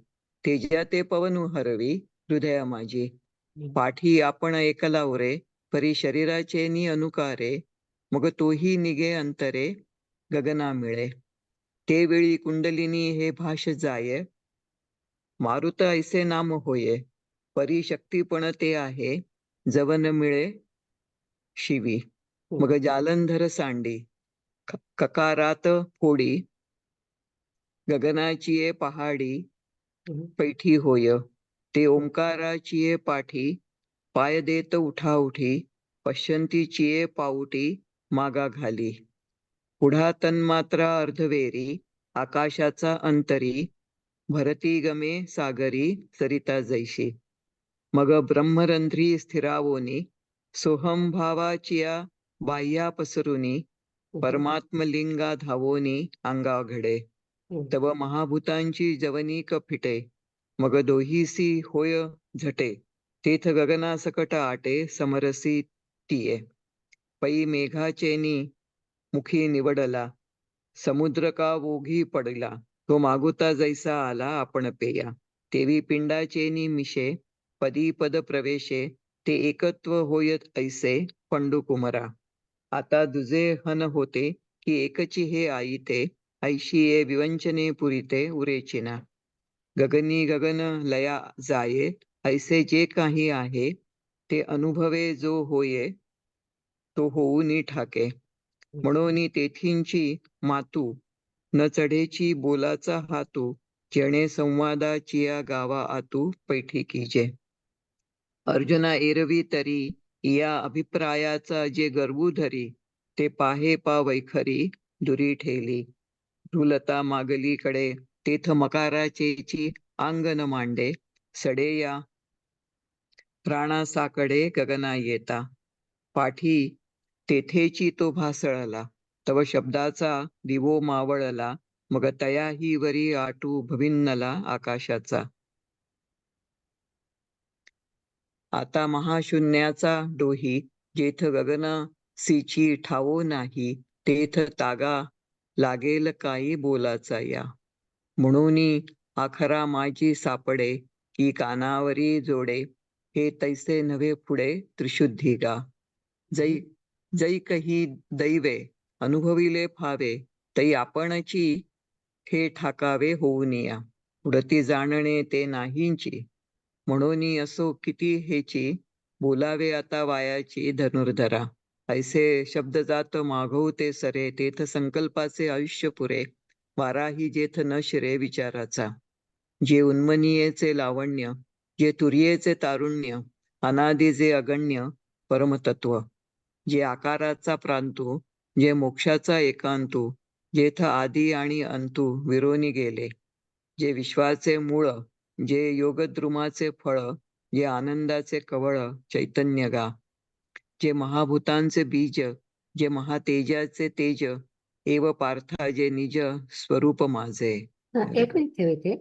[SPEAKER 4] तेजा ते पवनु हरवी, हृदया माझी.
[SPEAKER 2] हम्म.
[SPEAKER 4] पाठी आपण ऐकला उरे, परी शरीराचे नि अनुकारे, मग तोही निगे अंतरे, गगना मिळे. ते वेळी कुंडलिनी हे भाष जाये, मारुत ऐसे नाम होये. परी शक्तीपण ते आहे, जवन मिळे शिवी. मग जालंधर सांडी, ककारात फोडी, गगनाची पहाडी,
[SPEAKER 2] हम्म.
[SPEAKER 4] पैठी होय. ते ओंकाराची पाठी, पाय देत उठा उठी, पश्यंतीची पाऊटी, मागा घाली. पुढा तन्मात्रा अर्धवेरी, आकाशाचा अंतरी, भरती गमे सागरी, सरिता जैशी. मग ब्रह्मरंध्री स्थिरावोनी, सोहम भावाचिया बाह्या पसरुनी, परमात्मलिंगा धावोनी, अंगा घडे. तव महाभूतांची जवनिक फिटे, मग दोहीसी होय झटे. तेथ गगना सकट आटे, समरसी तिये. पै मेघाचेनी मुखी निवडला, समुद्र का ओघी पडला. तो मागुता जैसा आला आपण पेया. तेवी पिंडाचेनी मिशे, पदी पद प्रवेशे. ते एकत्व होयत ऐसे, पंडू कुमरा. आता दुजे हन होते, की एकची हे आईते. ऐशी ये विवंचने पुरिते उरेचिना. गगनी गगन लया जाये, ऐसे जे काही आहे. ते अनुभवे जो होये, तो होऊनी ठाके. म्हणून तेथींची मातू, न चढेची बोलाचा हातू. जेणे संवादाचिया गावा आतू, पैठी कीजे. अर्जुना एरवी तरी, या अभिप्रायाचा जे गर्वू धरी. ते पाहे पा वैखरी, दुरी ठेली. भ्रुलता मागलीकडे, तेथ मकाराचेची अंगन मांडे. सडे या प्राणासाकडे गगना येता. पाठी तेथेची तो भासळला, तव शब्दाचा दिवो मावळला. मग तयाही वरी आटू भविन्नला आकाशाचा. आता महाशून्याचा डोही, जेथ गगना सीची ठावो नाही. तेथ तागा लागेल काही बोलाचा या. म्हणून आखरा माझी सापडे, की कानावरी जोडे. हे तैसे नव्हे पुढे त्रिशुद्धी गा. जैकही दैवे अनुभविले फावे, तै आपणची हे ठाकावे होऊनिया. उडती जाणणे ते नाहींची, म्हणून असो किती हेची. बोलावे आता वायाची धनुर्धरा. ऐसे शब्द जात मागवते सरे, तेथ संकल्पाचे आयुष्य पुरे. वाराही जेथ न शिरे विचाराचा. जे उन्मनीयेचे लावण्य, जे तुर्येचे तारुण्य, अनादि जे अगण्य परमतत्व. जे आकाराचा प्रांतू, जे मोक्षाचा एकांतू. जेथ आदी आणि अंतू विरोनी गेले. जे विश्वाचे मूळ, जे योगद्रुमाचे फळ. जे आनंदाचे कवळ, चैतन्य गा. जे महाभूतांचे बीज, जे महातेजाचे तेज. एव पार्था जे निज स्वरूप माझे.
[SPEAKER 2] एक मिनिट ठेव इथे.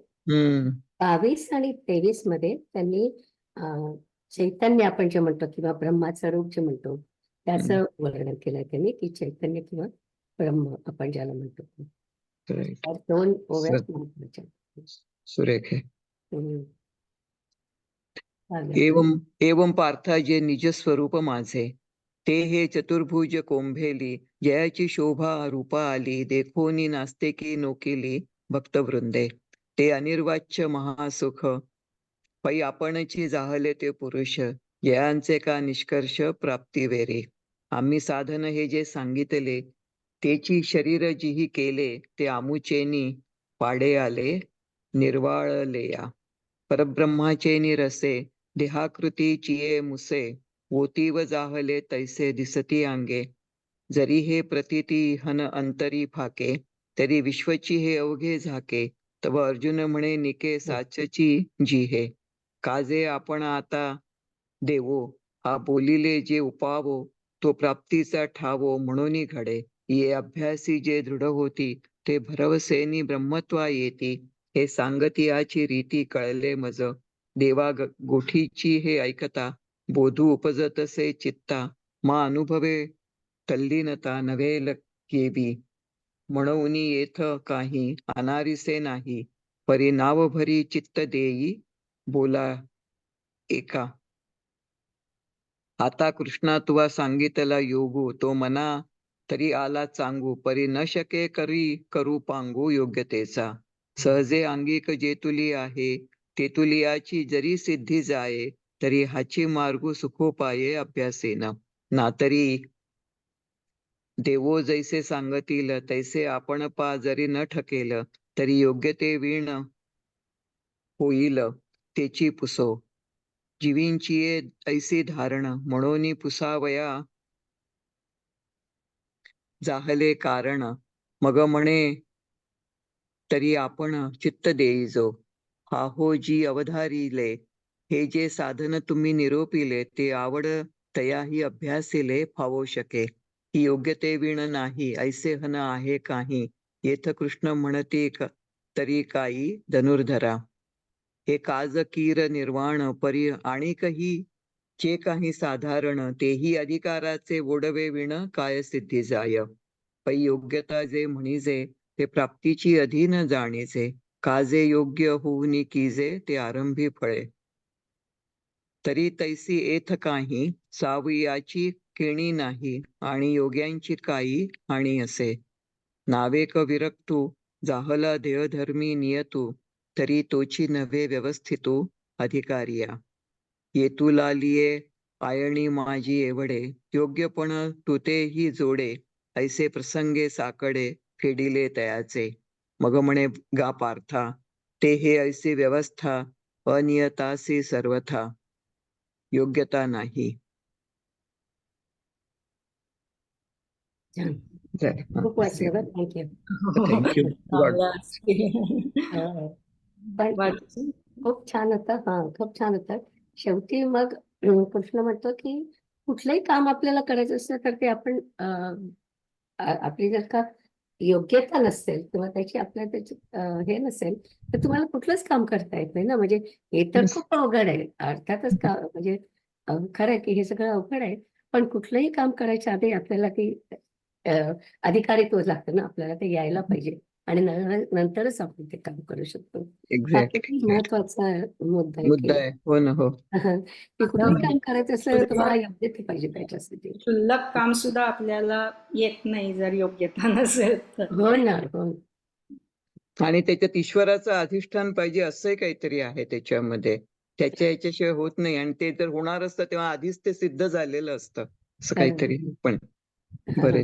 [SPEAKER 2] 22 आणि 23 मध्ये त्यांनी चैतन्य आपण जे म्हणतो किंवा ब्रह्माचं रूप जे म्हणतो त्याचं वर्णन केलंय त्यांनी, की चैतन्य किंवा ब्रह्म आपण ज्याला म्हणतो.
[SPEAKER 4] Correct.
[SPEAKER 2] दोन ओव्या महत्वाच्या.
[SPEAKER 4] सुरेख आहे.
[SPEAKER 2] चालेल.
[SPEAKER 4] एवं पार्था जे निज स्वरूप माझे. ते हे चतुर्भुज कोंभेली, जयाची शोभा रूपा आली. देखोनी नास्ते की नोकेली, भक्तवृंदे. ते अनिर्वाच्य महासुख, पै आपणची जाहले ते पुरुष. जयांचे का निष्कर्ष प्राप्ती वेरी. आम्ही साधन हे जे सांगितले, तेची शरीर जिही केले. ते आमुचेनी पाडे आले, निर्वाळलेया. परब्रह्माचे निरसे, देहाकृती चिये मुसे. ओतीव जाहले तैसे दिसती अंगे. जरी हे प्रतीती हन अंतरी फाके, तरी विश्वची हे अवघे झाके. तव अर्जुन म्हणे निके साचची जिहे. काजे आपण आता देवो, हा बोलिले जे उपावो. तो प्राप्तीचा ठावो म्हणून घडे. ये अभ्यासी जे दृढ होती, ते भरवसेनी ब्रह्मत्वा येती. हे सांगतियाची रीती कळले मज. देवा गोठीची हे ऐकता, बोधू उपजतसे चित्ता. मा अनुभवे तल्लीनता नव्हे केवी. म्हणून येथ काही अनारिसे नाही, परी नाव भरी चित्त देई. बोला एका. आता कृष्णा तुवा सांगितला योगू, तो मना तरी आला चांगू, परी न शके करू पांगू योग्यतेचा. सहजे अंगिक जेतुली आहे, तेतुलियाची जरी सिद्धी जाये, तरी हाची मार्गू सुखोपाये अभ्यासेन. ना तरी देवो जैसे सांगतील, तैसे आपण पा जरी न ठकेल, तरी योग्यते वीण होईल तेची पुसो. जीवींची ऐसी धारण, म्हणून पुसावया जाहले कारण. मग म्हणे तरी आपण चित्त देईजो. हा हो जी अवधारिले, हे जे साधन तुम्ही निरोपिले, ते आवड तयाही अभ्यासिले फावो शके. ही योग्यते विण नाही, ऐसे हन आहे काही. येथ कृष्ण म्हणती तरी काही धनुर्धरा. हे काज कीर निर्वाण परी आणिकही जे काही साधारण, तेही अधिकाराचे ओढवे विण काय सिद्धी जाय. पै योग्यता जे म्हणिजे, ते प्राप्तीची अधीन जाणीचे. काजे योग्य होऊनी कीजे, ते आरंभी फळे. तरी तैसी एथ काही सावयाची केणी नाही, आणि योग्यांची काही हाणी असे. नावेक विरक्तू जाहला देहधर्मी नियतू, तरी तोची नव्हे व्यवस्थितू अधिकारिया. येतुला लिये आयणी माझी एवढे, योग्यपण तुतेही जोडे. ऐसे प्रसंगे साकडे फेडिले तयाचे. मग म्हणे गा पार्था, ते हे ऐसी व्यवस्था अनियतासी सर्वथा. योग्यता नाही.
[SPEAKER 2] छान.
[SPEAKER 4] जय.
[SPEAKER 2] खूप वाचलं बरं. थँक्यू.
[SPEAKER 4] थँक्यू.
[SPEAKER 2] पण
[SPEAKER 1] वाचून.
[SPEAKER 2] खूप छान होतं. हा, खूप छान होतं. शेवटी मग कृष्ण म्हणतो की कुठलंही काम आपल्याला करायचं असलं तर ते आपण आपली जर का योग्यता नसेल किंवा त्याची हे नसेल, तर तुम्हाला कुठलंच काम करता येत नाही ना. म्हणजे हे तर खूप अवघड आहे अर्थातच. का म्हणजे खरं आहे की हे सगळं अवघड आहे, पण कुठलंही काम करायच्या आधी आपल्याला ती अधिकारित्व लागतं ना, आपल्याला ते यायला पाहिजे आणि नंतरच आपण ते काम करू शकतो. हा
[SPEAKER 4] एक्झॅक्टली
[SPEAKER 2] किती महत्वाचा मुद्दा आहे
[SPEAKER 4] मुद्दा
[SPEAKER 2] की
[SPEAKER 4] आहे. हो ना. हो.
[SPEAKER 2] की कुठलंही काम करायचं असेल तर तुम्हाला योग्यता पाहिजे त्याच्यासाठी.
[SPEAKER 5] क्षुल्लक काम सुद्धा आपल्याला येत नाही जर योग्यता नसेल तर.
[SPEAKER 2] हो ना. हो.
[SPEAKER 4] आणि त्याच्यात ईश्वराचं अधिष्ठान पाहिजे, असंही काहीतरी आहे त्याच्यामध्ये. त्याच्या याच्याशिवाय होत नाही, आणि ते जर होणार असतं तेव्हा आधीच ते सिद्ध झालेलं असतं, असं काहीतरी. पण बरं.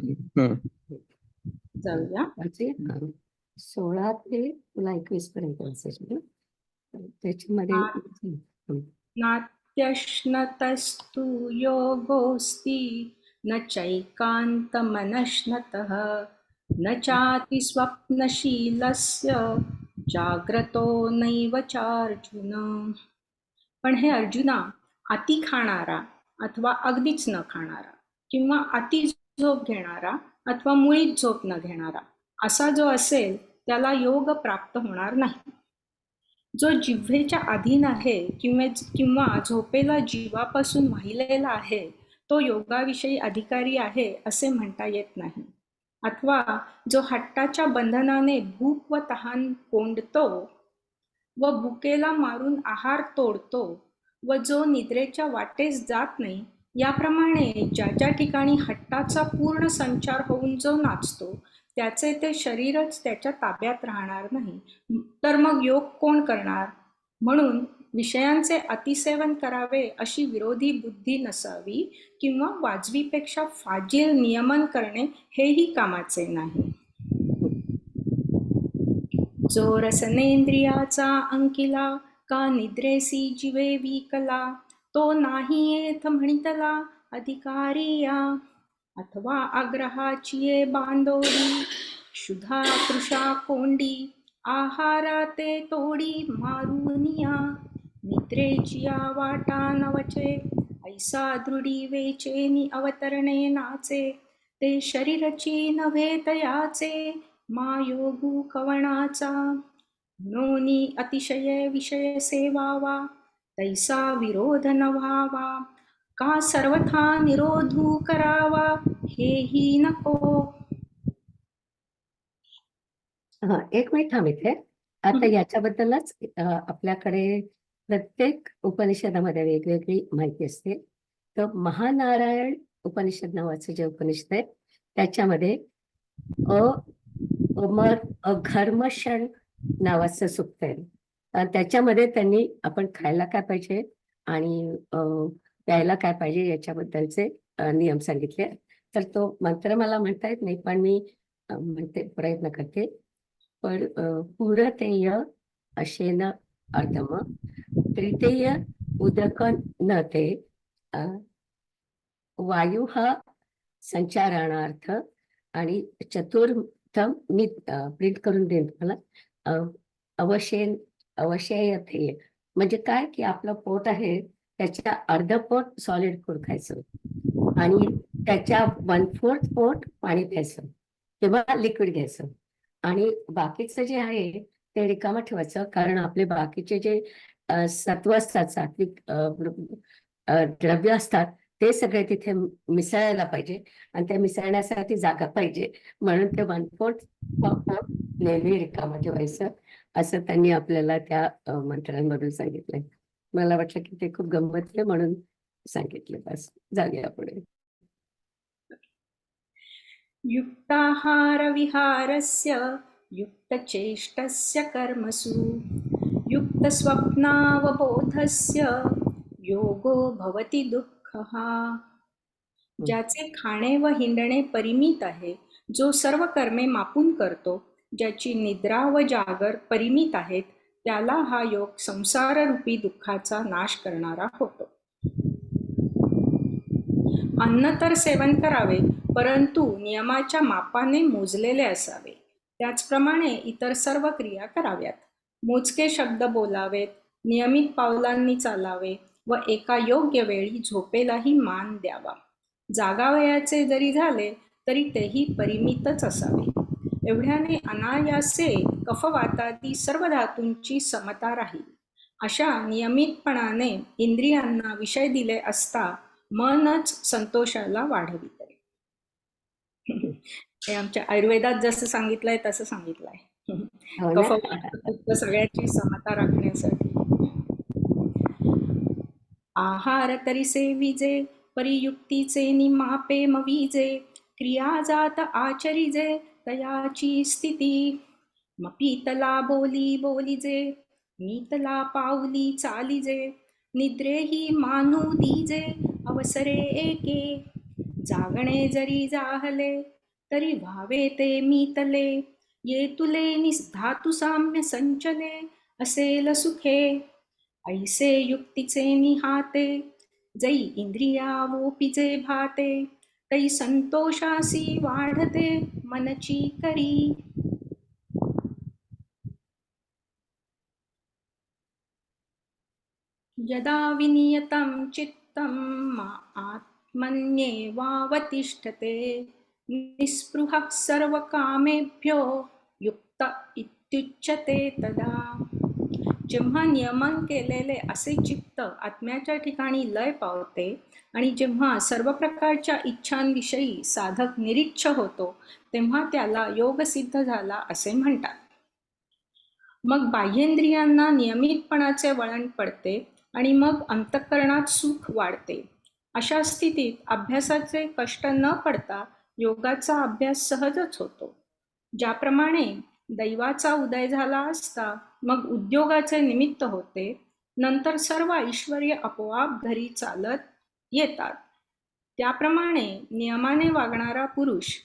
[SPEAKER 5] जाऊया.
[SPEAKER 2] 16 ते तुला 21 पर्यंत मेसेज त्याच्यामध्ये
[SPEAKER 5] नात्यश्नतस्तु योगोऽस्ति न चैकान्तमनश्नतः न चाति स्वप्नशीलस्य जाग्रतो नैव चार्जुन. पण हे अर्जुना, अति खाणारा अथवा अगदीच न खाणारा, किंवा अति झोप घेणारा अथवा मुळीच झोप न घेणारा, असा जो असेल त्याला योग प्राप्त होणार नाही. जो जिव्हेच्या अधीन आहे किंवा झोपेला जीवापासून वाहिलेला आहे, तो योगाविषयी अधिकारी आहे असे म्हणता येत नाही. अथवा जो हट्टाच्या बंधनाने भूक व तहान कोंडतो व भुकेला मारून आहार तोडतो व जो निद्रेच्या वाटेस जात नाही, याप्रमाणे ज्या ठिकाणी हट्टाचा पूर्ण संचार होऊन जो नाचतो, त्याचे ते शरीरच त्याच्या ताब्यात राहणार नाही, तर मग योग कोण करणार? म्हणून विषयांचे अतिसेवन करावे अशी विरोधी बुद्धी नसावी, किंवा वाजवीपेक्षा फाजील नियमन करणे हेही कामाचे नाही. जो रसनेंद्रियाचा अंकिला, का निद्रेसी जीवे विकला, तो नाही येथ म्हणितला अधिकारिया. अथवा आग्रहाची बांधोडी, क्षुधा तृषा कोंडी, आहारा ते तोडी मारुनिया. निद्रेचिया वाटा नवचे, ऐसा दृढी वेचेनी अवतरणे नाचे. ते शरीरची नव्हे तयाचे, मायोगू कवणाचा. नोनी अतिशय विषय सेवावा, तैसा विरोध न व्हावा. का सर्वथा निरोधू करावा, हेही नको.
[SPEAKER 2] एक मिनिट थांब इथे. आता याच्याबद्दलच आपल्याकडे प्रत्येक उपनिषदामध्ये वेगवेगळी माहिती असते. तर महानारायण उपनिषद नावाचं जे उपनिषद आहे त्याच्यामध्ये अघर्मषण नावाचं सूक्त आहे. त्याच्यामध्ये त्यांनी आपण खायला काय पाहिजे आणि प्यायला काय पाहिजे याच्याबद्दलचे नियम सांगितले. तर तो मंत्र मला म्हणता येत नाही, पण मी म्हणते, प्रयत्न करते. पण पूरतेय अशेन अर्धम तृतीय उदक न ते वायू हा संचारणार्थ आणि चतुर्थम मी प्रिंट करून देईन तुम्हाला. अवशेयते म्हणजे काय की आपलं पोट आहे त्याच्या अर्ध पोट सॉलिड फूड खायचं आणि त्याच्या 1/4 पोट पाणी प्यायचं किंवा लिक्विड घ्यायचं आणि बाकीचं जे आहे ते रिकामं ठेवायचं. कारण आपले बाकीचे जे सत्व असतात, सात्विक द्रव्य असतात, ते सगळे तिथे मिसळायला पाहिजे आणि ते मिसळण्यासाठी जागा पाहिजे. म्हणून ते 1/4 पोट नेहमी रिकामं ठेवायचं असं त्यांनी आपल्याला त्या मंत्रांमधून सांगितलंय. मला वाटलं की ते खूप गंमत म्हणून सांगितले. बस जाऊया पुढे.
[SPEAKER 5] युक्ताहार विहारस्य युक्तचेष्टस्य कर्मसु युक्तस्वप्नावबोधस्य योगो भवति दुःखः. ज्याचे खाणे व हिंडणे परिमित आहे, जो सर्व कर्मे मापून करतो, ज्याची निद्रा व जागर परिमित आहेत, त्याला हा योग संसाररूपी दुःखाचा नाश करणारा होतो. अन्न तर सेवन करावे, परंतु नियमाच्या मापाने मोजलेले असावे. त्याचप्रमाणे इतर सर्व क्रिया कराव्यात. मोजके शब्द बोलावेत, नियमित पावलांनी चालावे व एका योग्य वेळी झोपेलाही मान द्यावा. जागावयाचे जरी झाले तरी तेही परिमितच असावे. एवढ्याने अनायासे कफवातादी सर्व धातूंची समता राहील. अशा नियमितपणाने इंद्रियांना विषय दिले असता मनच संतोषाला वाढविते. हे आमच्या आयुर्वेदात जसं सांगितलंय तसं सांगितलंय.
[SPEAKER 2] हो ना?
[SPEAKER 5] कफवात सगळ्याची समता राखण्यासाठी. आहार तरी सेविजे, परियुक्तीचे निमापे मविजे, क्रिया जात आचरिजे, तयाची स्थिती. मपीतला बोली बोलिजे, नीतला पाऊली चालिजे, निद्रेही मानू दीजे अवसरे एके. जागणे जरी जाहले तरी व्हावे ते मीतले, ये तुले निधातु साम्य संचले, असेल सुखे. ऐसे युक्तीचे निहाते, जै इंद्रिया वोपिजे भाते, तै संतोषासी वाढते मनची करी. यदा विनियतं चित्तं आत्मन्येवावतिष्ठते, निस्पृहः सर्वकामेभ्यो युक्त इत्युच्यते तदा. जेव्हा नियमन केलेले असे चित्त आत्म्याच्या ठिकाणी लय पावते आणि जेव्हा सर्व प्रकारच्या इच्छांविषयी साधक निरीच्छ होतो, तेव्हा त्याला योगसिद्ध झाला असे म्हणतात. मग बाह्येंद्रियांना नियमितपणाचे वळण पडते आणि मग अंतःकरणात सुख वाढते. अशा स्थितीत अभ्यासाचे कष्ट न पडता योगाचा अभ्यास सहजच होतो. ज्याप्रमाणे दैवाचा उदय झाला असता मग उद्योगाचे निमित्त होते, नंतर सर्व ऐश्वर्य आपोआप घरी चालत येतात, त्याप्रमाणे नियमाने वागणारा पुरुष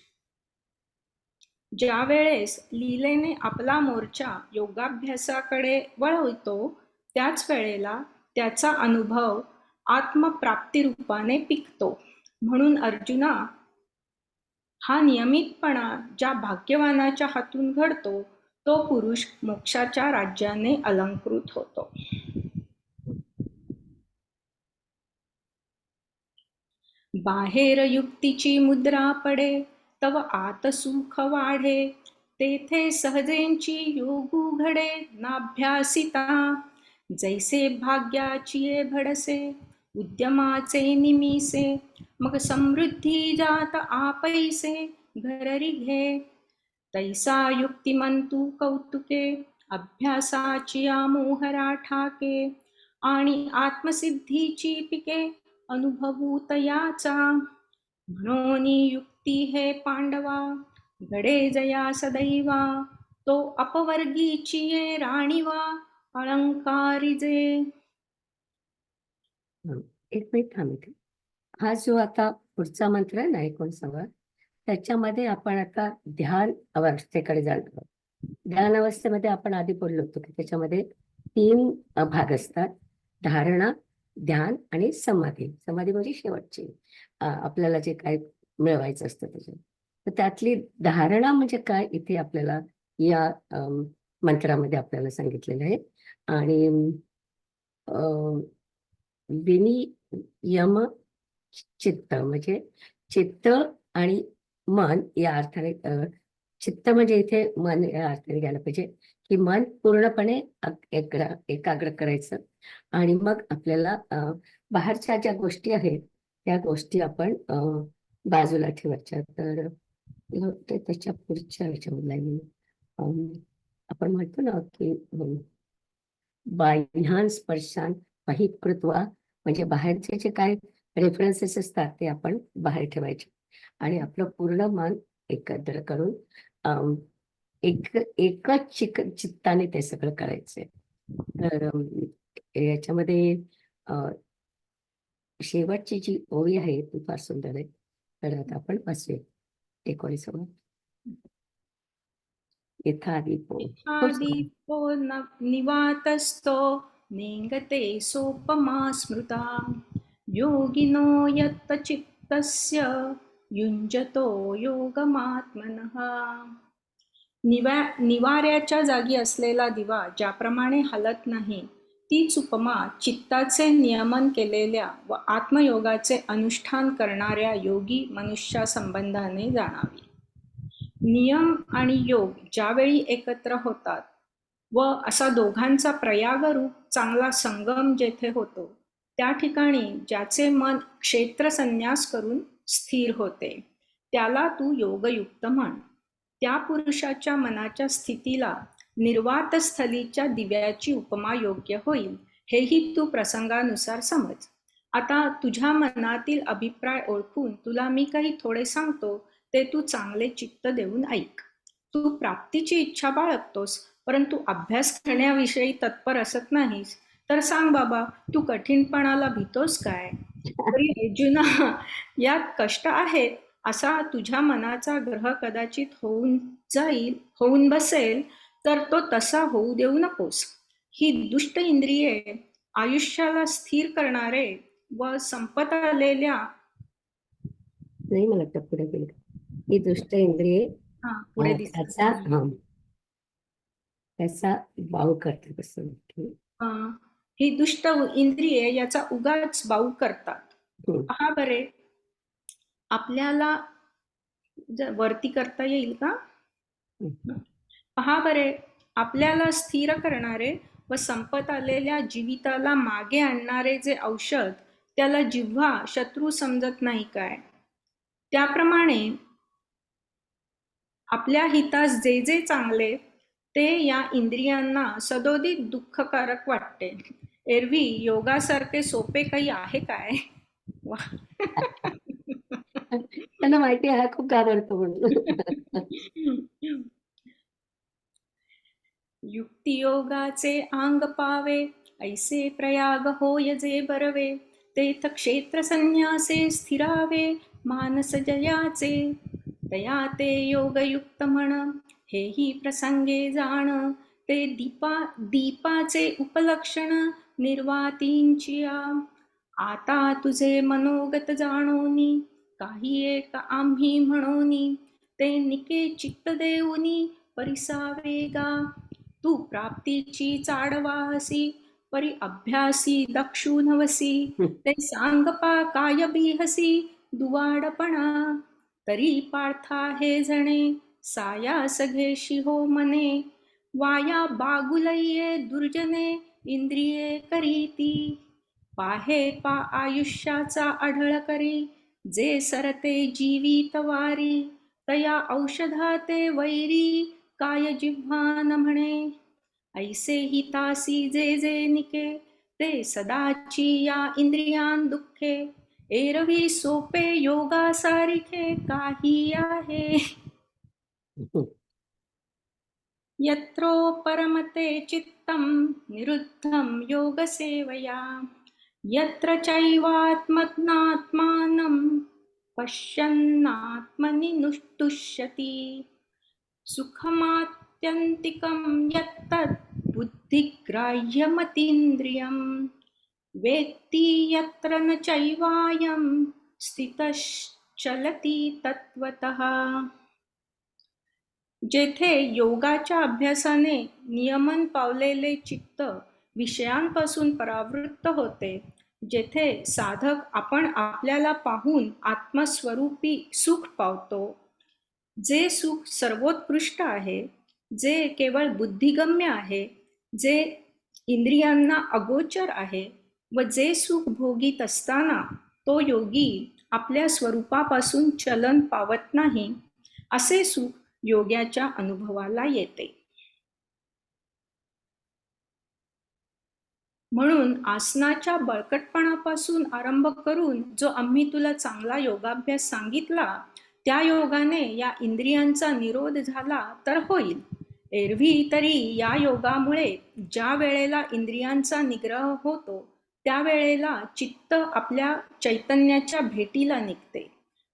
[SPEAKER 5] ज्या वेळेस लीलेने आपला मोर्चा योगाभ्यासाकडे वळवितो, त्याच वेळेला त्याचा अनुभव आत्मप्राप्तिरूपाने पिकतो. म्हणून अर्जुना, हा नियमितपणा ज्या भाग्यवानाच्या हातून घडतो, तो पुरुष मोक्षाच्या राज्याने अलंकृत होतो. बाहेर युक्तीची मुद्रा पडे, तव आत सुख वाढे, तेथे सहजेंची योगू घडे नाभ्यासिता. जैसे भाग्याची भडसे, उद्यमाचे निमिसे, मग समृद्धी जात आपैसे घररी घे. तैसा युक्तिमंतू कौतुके, अभ्यासाची मोहरा ठाके, आणि आत्मसिद्धीची पिके अनुभवू तयाचा. म्हणून युक्ती हे पांडवा घडे जया सदैवा. तो अपवर्गीची ये राणीवा अलंकारिजे.
[SPEAKER 2] हं. एक मिनिट थांब इथे. हा जो आता पुढचा मंत्र आहे ना 19वा, त्याच्यामध्ये आपण आता ध्यान अवस्थेकडे जाणार आहोत. ध्यान अवस्थेमध्ये आपण आधी बोललो होतो की त्याच्यामध्ये 3 भाग असतात. धारणा, ध्यान आणि समाधी. समाधी म्हणजे शेवटची आपल्याला जे काही मिळवायचं असतं त्याच्यात. तर त्यातली धारणा म्हणजे काय इथे आपल्याला या मंत्रामध्ये आपल्याला सांगितलेलं आहे. आणि विनियम चित्त म्हणजे चित्त आणि मन या अर्थाने चित्त म्हणजे इथे मन या अर्थाने घ्यायला पाहिजे की मन पूर्णपणे एकाग्र करायचं आणि मग आपल्याला बाहेरच्या ज्या गोष्टी आहेत त्या गोष्टी आपण बाजूला ठेवायच्या. तर मला वाटतं त्याच्या पुढच्या ह्याच्यामधला आपण म्हणतो ना की बाह्यान स्पर्शान बहिःकृत्वा म्हणजे बाहेरचे जे काही रेफरन्सेस असतात ते आपण बाहेर ठेवायचे आणि आपलं पूर्ण मन एकत्र करून एकच चित्ताने ते सगळं करायचंय. तर याच्यामध्ये शेवटची जी ओळी आहे ती फार सुंदर आहे. तर आता आपण वाचूया 19वा. यथा दीपो खूप सुंदर.
[SPEAKER 5] दीपो निवातस्थो नेङ्गते सोपमा स्मृता. योगिनो यत्तचित्तस्य युञ्जतो योगमात्मनः. निवाऱ्याच्या जागी असलेला दिवा ज्याप्रमाणे हलत नाही, तीच उपमा चित्ताचे नियमन केलेल्या व आत्मयोगाचे अनुष्ठान करणाऱ्या योगी मनुष्या संबंधाने जाणावी. नियम आणि योग ज्यावेळी एकत्र होतात व असा दोघांचा प्रयागरूप चांगला संगम जेथे होतो, त्या ठिकाणी ज्याचे मन क्षेत्रसन्यास करून स्थिर होते, त्याला तू योगयुक्त म्हण. त्या पुरुषाच्या मनाच्या स्थितीला निर्वातस्थलीच्या दिव्याची उपमा योग्य होईल, हेही तू प्रसंगानुसार समज. आता तुझ्या मनातील अभिप्राय ओळखून तुला मी काही थोडे सांगतो, ते तू चांगले चित्त देऊन ऐक. तू प्राप्तीची इच्छा बाळगतोस, परंतु अभ्यास करण्याविषयी तत्पर असत नाहीस. तर सांग बाबा, तू कठीणपणाला भीतोस काय? तरी अर्जुना, यात कष्ट आहेत असा तुझ्या मनाचा ग्रह कदाचित होऊन बसेल, तर तो तसा होऊ देऊ नकोस. ही दुष्ट इंद्रिये आयुष्याला स्थिर करणारे व संपत आलेल्या
[SPEAKER 2] नाही मला वाटतं पुढे गेलं. ही दुष्ट इंद्रिये
[SPEAKER 5] पुढे
[SPEAKER 2] त्याचा बाऊ करतात असं.
[SPEAKER 5] ही दुष्ट इंद्रिये याचा उगाच बाऊ करतात. पहा बरे, आपल्याला वरती करता येईल का? पहा बरे, आपल्याला स्थिर करणारे व संपत आलेल्या जीविताला मागे आणणारे जे औषध, त्याला जिव्हा शत्रू समजत नाही काय? त्याप्रमाणे आपल्या हितास जे जे चांगले ते या इंद्रियांना सदोदित दुःखकारक वाटते. एरवी योगासारखे सोपे काही आहे काय?
[SPEAKER 2] त्यांना माहिती आहे खूप घाबरतो म्हणून.
[SPEAKER 5] युक्तियोगाचे अंग पावे ऐसे प्रयाग होय जे बरवे. तेथ क्षेत्र संन्यासे स्थिरावे मानस जयाचे. तया ते योगयुक्त म्हण हेही प्रसंगे जाण. ते दीपाचे उपलक्षण निर्वातींचिया. आता तुझे मनोगत जाणोनी काही एक आम्ही म्हणोनी. ते निके चित्त देऊनी परिसावेगा. तू प्राप्तीची चाडवासी परी अभ्यासी दक्षू नवसी. ते सांगपा काय बिहसी दुवाडपणा. तरी पार्था हे जणे सायास घेशी हो मने. वाया बागुलये दुर्जने इंद्रिये करीती. पाहे पा आयुष्याचा आढळ करी जे सरते जीवित वारी. तया औषधा ते वैरी काय जिव्हा न म्हणे. ऐसे हितासी जे जे निके ते सदाची या इंद्रियां दुःखे, एरवी सोपे योगा सारिखे काही आहे. यत्रो परमते चित्तं निरुद्धं योगसेवया, यत्र चैवात्मनात्मानं पश्यन्नात्मनि नुष्टुष्यति, सुखमात्यन्तिकं यत्तद् बुद्धिग्राह्यमतीन्द्रियं, वेत्ति यत्र न चैवायं स्थितश्चलति तत्त्वतः. जेथे योगाच्या अभ्यासाने नियमन पावलेले चित्त विषयांपासून परावृत्त होते, जेथे साधक आपण आपल्याला पाहून आत्मस्वरूपी सुख पावतो, जे सुख सर्वोत्कृष्ट आहे, जे केवळ बुद्धिगम्य आहे, जे इंद्रियांना अगोचर आहे व जे सुख भोगीत असताना तो योगी आपल्या स्वरूपापासून चलन पावत नाही, असे सुख योग्याच्या अनुभवाला येते. म्हणून आसनाच्या बळकटपणापासून आरंभ करून जो आम्ही तुला चांगला योगाभ्यास सांगितला, त्या योगाने या इंद्रियांचा निरोध झाला तर होईल. एरवी तरी या योगामुळे ज्या वेळेला इंद्रियांचा निग्रह होतो, त्यावेळेला चित्त आपल्या चैतन्याच्या भेटीला निघते.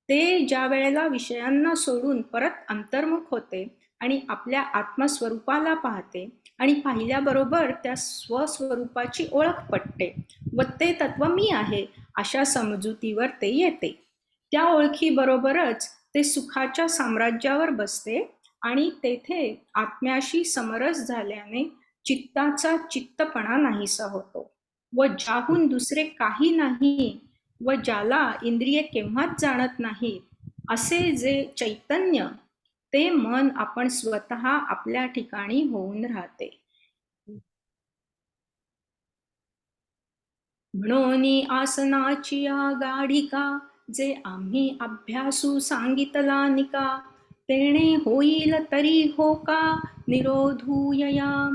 [SPEAKER 5] ते ज्या वेळेला विषयांना सोडून परत अंतर्मुख होते आणि आपल्या आत्मस्वरूपाला पाहते आणि पाहिल्याबरोबर त्या स्वस्वरूपाची ओळख पटते व ते तत्व मी आहे अशा समजुतीवर ते येते. त्या ओळखीबरोबरच ते सुखाच्या साम्राज्यावर बसते आणि तेथे आत्म्याशी समरस झाल्याने चित्ताचा चित्तपणा नाहीसा होतो व ज्याहून दुसरे काही नाही व ज्याला इंद्रिये केव्हाच जाणत नाहीत, असे जे चैतन्य, ते मन आपण स्वतः आपल्या ठिकाणी होऊन राहते. म्हणून आसनाची या गाढिका, जे आम्ही अभ्यासू सांगितला निका, तेणे होईल तरी हो का निरोधूयया.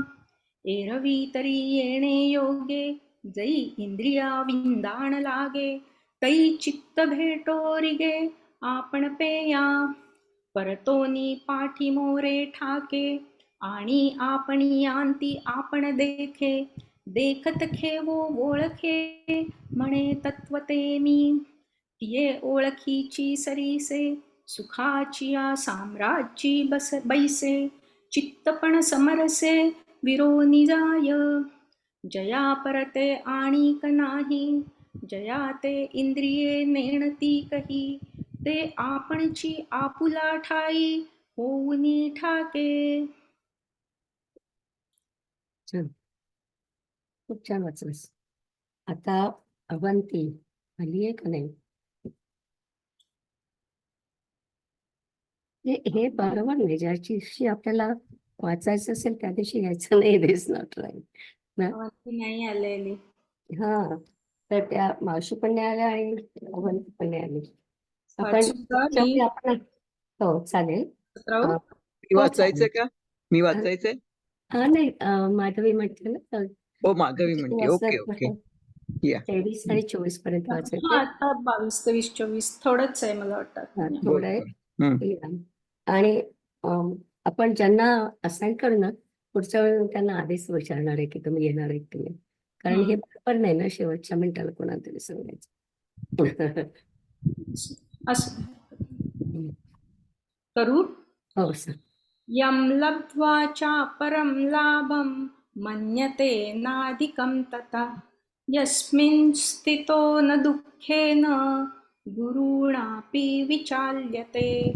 [SPEAKER 5] एरवी तरी येणे योगे, जै इंद्रिया विंदाण लागे, तै चित्त भेटोरिगे आपण पेया. परतोनी पाठी मोरे ठाके, आणि आपणी यांती आपण देखे, देखत खेवो ओळखे म्हणे तत्वते मी. तिये ओळखीची सरीसे, सुखाची या साम्राज्यी बैसे, चित्तपण समरसे विरोनी जाय. जया परते आणिक नाही, जया ते इंद्रिये नेणती कही, ते आपणची आपुला ठाई होऊनी ठाके.
[SPEAKER 2] छान. खूप छान वाचलंस. आता अवंती आली आहे का नाही? हे बरोबर नाही. ज्या दिवशी आपल्याला वाचायचं असेल त्या दिवशी यायचं नाही. दिस नॉट राईट.
[SPEAKER 5] नाही आलेली.
[SPEAKER 2] हा, तर त्या मावशी पण नाही आल्या आणि अवंती पण नाही आली. आपण शेवटी आपण हो चालेल.
[SPEAKER 5] राहू?
[SPEAKER 4] मी वाचायचंय का? मी वाचायचंय?
[SPEAKER 2] हा नाही, माधवी म्हटलं ना तर
[SPEAKER 4] हो, माधवी म्हणते. Okay okay. या.
[SPEAKER 2] 23 आणि 24 पर्यंत
[SPEAKER 5] हा,
[SPEAKER 2] वाचायचे.
[SPEAKER 5] आता 22, 23, 24 थोडंच आहे मला वाटतं.
[SPEAKER 2] थोडं आहे. आणि आपण ज्यांना असाइन करू ना, पुढच्या वेळी त्यांना आधीच विचारणार आहे की तुम्ही येणार आहे की नाही, कारण हे बरोबर नाही ना शेवटच्या मिनिटाला कोणाला तरी सांगायचं.
[SPEAKER 5] असं करू.
[SPEAKER 2] हो सर.
[SPEAKER 5] यम लब्ध्वा चापरं लाभं मन्यते नाधिकं तथा, यस्मिन् स्थितो न दुःखेन गुरुणापि विचाल्यते.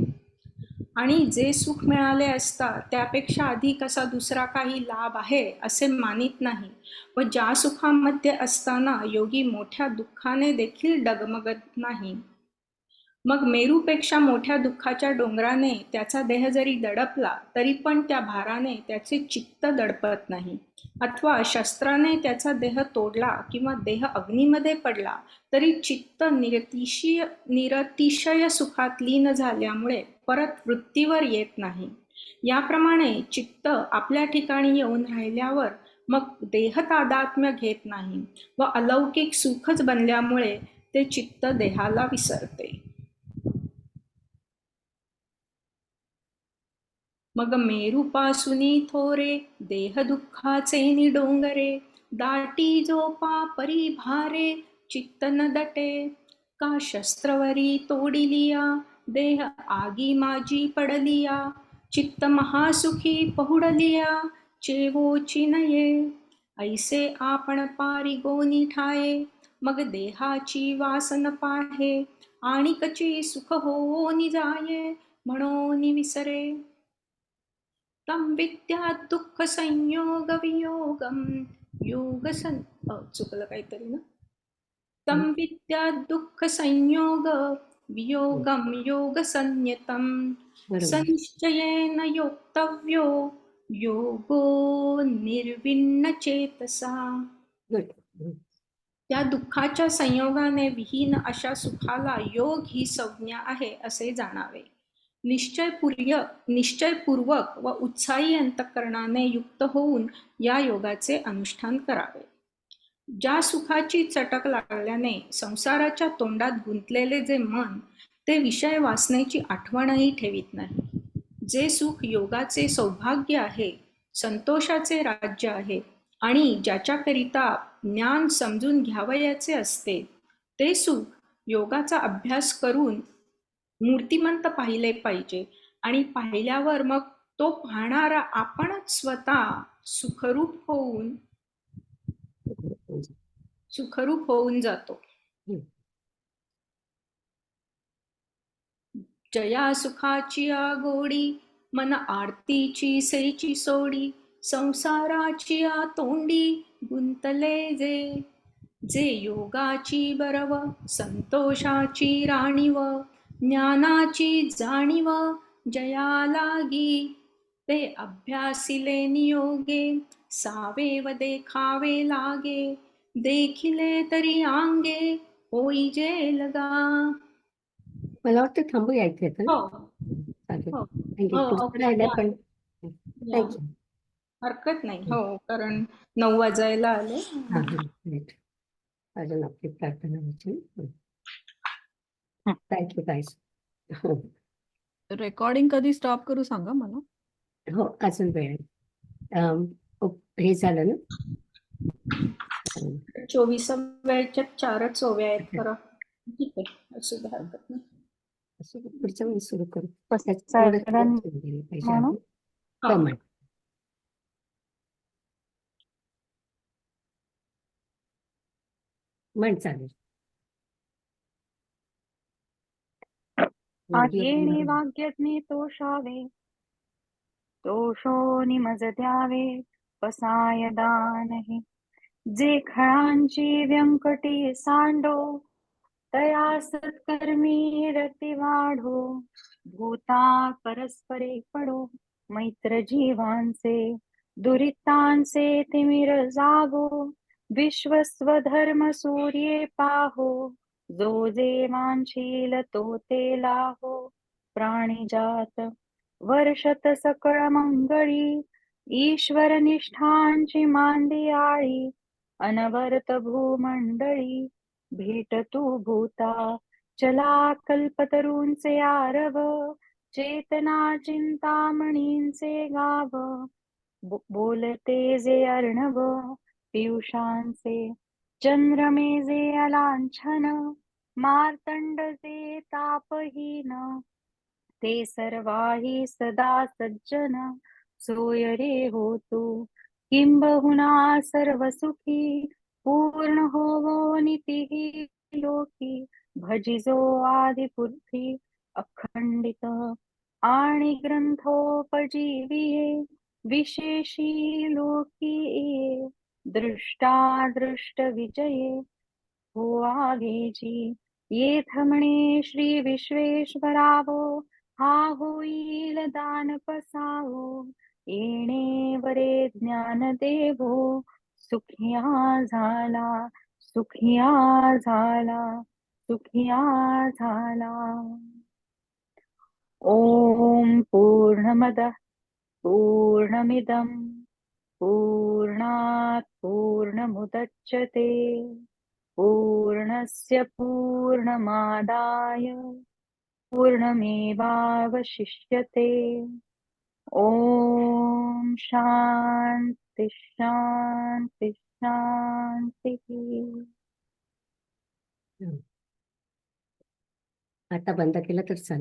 [SPEAKER 5] आणि जे सुख मिळाले असता त्यापेक्षा अधिक असा दुसरा काही लाभ आहे असे मानित नाही व ज्या सुखामध्ये असताना योगी मोठ्या दुःखाने देखील डगमगत नाही. मग मेरूपेक्षा मोठ्या दुःखाच्या डोंगराने त्याचा देह जरी दडपला तरी पण त्या भाराने त्याचे चित्त दडपत नाही, अथवा शस्त्राने त्याचा देह तोडला किंवा देह अग्नीमध्ये पडला तरी चित्त निरतिशय सुखात लीन झाल्यामुळे परत वृत्तीवर येत नाही. याप्रमाणे चित्त आपल्या ठिकाणी येऊन राहिल्यावर मग देह तादात्म्य घेत नाही व अलौकिक सुखच बनल्यामुळे ते चित्त देहाला विसरते. मग मेरूपासुनी थोरे देह दुःखाचे निडोंगरे, दाटी झोपा परिभारे चित्त न दटे. का शस्त्रवरी तोडिलिया देह आगी माझी पडलिया, चित्त महासुखी पहुडलिया चेवोची नये. ऐसे आपण पारिगोनी ठाये, मग देहाची वासन पाहे, आणि कची सुख होनी जाये म्हणून विसरे. तम विद्यात दुःख संयोग वियोगम योग चुकलं काहीतरी ना. तम विद्यात दुःख संयोग वियोगम योग संयतम
[SPEAKER 2] बरोबर.
[SPEAKER 5] संश्चयेन योक्तव्यो योगो निर्विण्ण चेतसा.
[SPEAKER 2] गुड.
[SPEAKER 5] त्या दुःखाच्या संयोगाने विहीन अशा सुखाला योग ही संज्ञा आहे असे जाणावे. निश्चयपूर्वक व उत्साही अंतःकरणाने युक्त होऊन या योगाचे अनुष्ठान करावे. ज्या सुखाची चटक लागल्याने संसाराच्या तोंडात गुंतलेले जे मन ते विषय वासनेची आठवणही ठेवीत नाही. जे सुख योगाचे सौभाग्य आहे, संतोषाचे राज्य आहे आणि ज्याच्याकरिता ज्ञान समजून घ्यावयाचे असते, ते सुख योगाचा अभ्यास करून मूर्तिमंत पाहिले पाहिजे. आणि पाहिल्यावर मग तो पाहणारा आपणच स्वतः सुखरूप होऊन जातो. जया सुखाची आगोडी मन आरतीची सेची सोडी, संसाराची तोंडी गुंतले जे योगाची बरव संतोषाची राणीव, ज्ञानाची जाणीव जया लागी. ते अभ्यासिले नियोगे सावेव देखावे लागे, देखिले तरी अंगे होईजे लगा.
[SPEAKER 2] मला वाटतं थांबूया इथे तर.
[SPEAKER 5] हो
[SPEAKER 2] चालेल.
[SPEAKER 5] हो
[SPEAKER 2] थँक्यू.
[SPEAKER 5] हो,
[SPEAKER 2] पुढचं
[SPEAKER 5] ओके.
[SPEAKER 2] राहिलंय पण
[SPEAKER 5] या.
[SPEAKER 2] थँक्यू.
[SPEAKER 5] हरकत नाही. हो, कारण 9 वाजायला आले.
[SPEAKER 2] हा हा राईट. अजून आपली प्रार्थना व्हायची. Thank you guys. हो
[SPEAKER 6] रेकॉर्डिंग कधी स्टॉप करू सांगा मला.
[SPEAKER 2] हो अजून वेळ आहे. हे झालं ना.
[SPEAKER 5] 24व्याच्या 4च ओव्या आहेत खरं. ठीक आहे, असू दे, हरकत नाही.
[SPEAKER 2] पुढच्या वेळी सुरू करू.
[SPEAKER 1] साधारण म्हणू?
[SPEAKER 2] कमेंट. म्हण चालेल.
[SPEAKER 1] येणे वाग्यज्ञे तोषावे, तोषो निमज द्यावे पसाय दानहि. जे खळांची व्यंकटी सांडो, तया सत्कर्मी रती वाढो. भूता परस्परे पडो, मैत्र जीवांचे दुरितांचे तिमिर जागो. विश्वस्वधर्म सूर्ये पाहो, जो जे मानशील तो ते लाहो. प्राणिजात वर्षत सकळ मंगळी, ईश्वर निष्ठांची मांदियाळी. अनवर्त भूमंडळी भेट तू भूता, चला कल्पतरूंचे आरव. चेतना चिंतामणींचे गाव, बोलते जे अर्णव पियुषांचे. चंद्रमे जे अलांछन, मार्तंड जे तापहीन. ते सर्वाही सदा सज्जन, सोय रे हो तू किंबहुना सर्व सुखी. पूर्ण होवो नितीही लोकी, भजिजो आदिपुरुषी अखंडित. आणि ग्रंथोपजीविये, विशेषी लोकी ये. दृष्टादृष्ट विजये हो आघेजी. येथ म्हणे श्री विश्वेश्वरावो, हा होईल दान पसावो. येणे वरे ज्ञान देवो, सुखिया झाला, सुखिया झाला, सुखिया झाला. ओम पूर्णमदः पूर्णमिदं पूर्णात् पूर्णमुदच्यते पूर्णस्य पूर्णमादाय पूर्णमेवावशिष्यते. ॐ शान्ति शान्ति शान्तिः.
[SPEAKER 2] आता बंद केलं तर चालेल.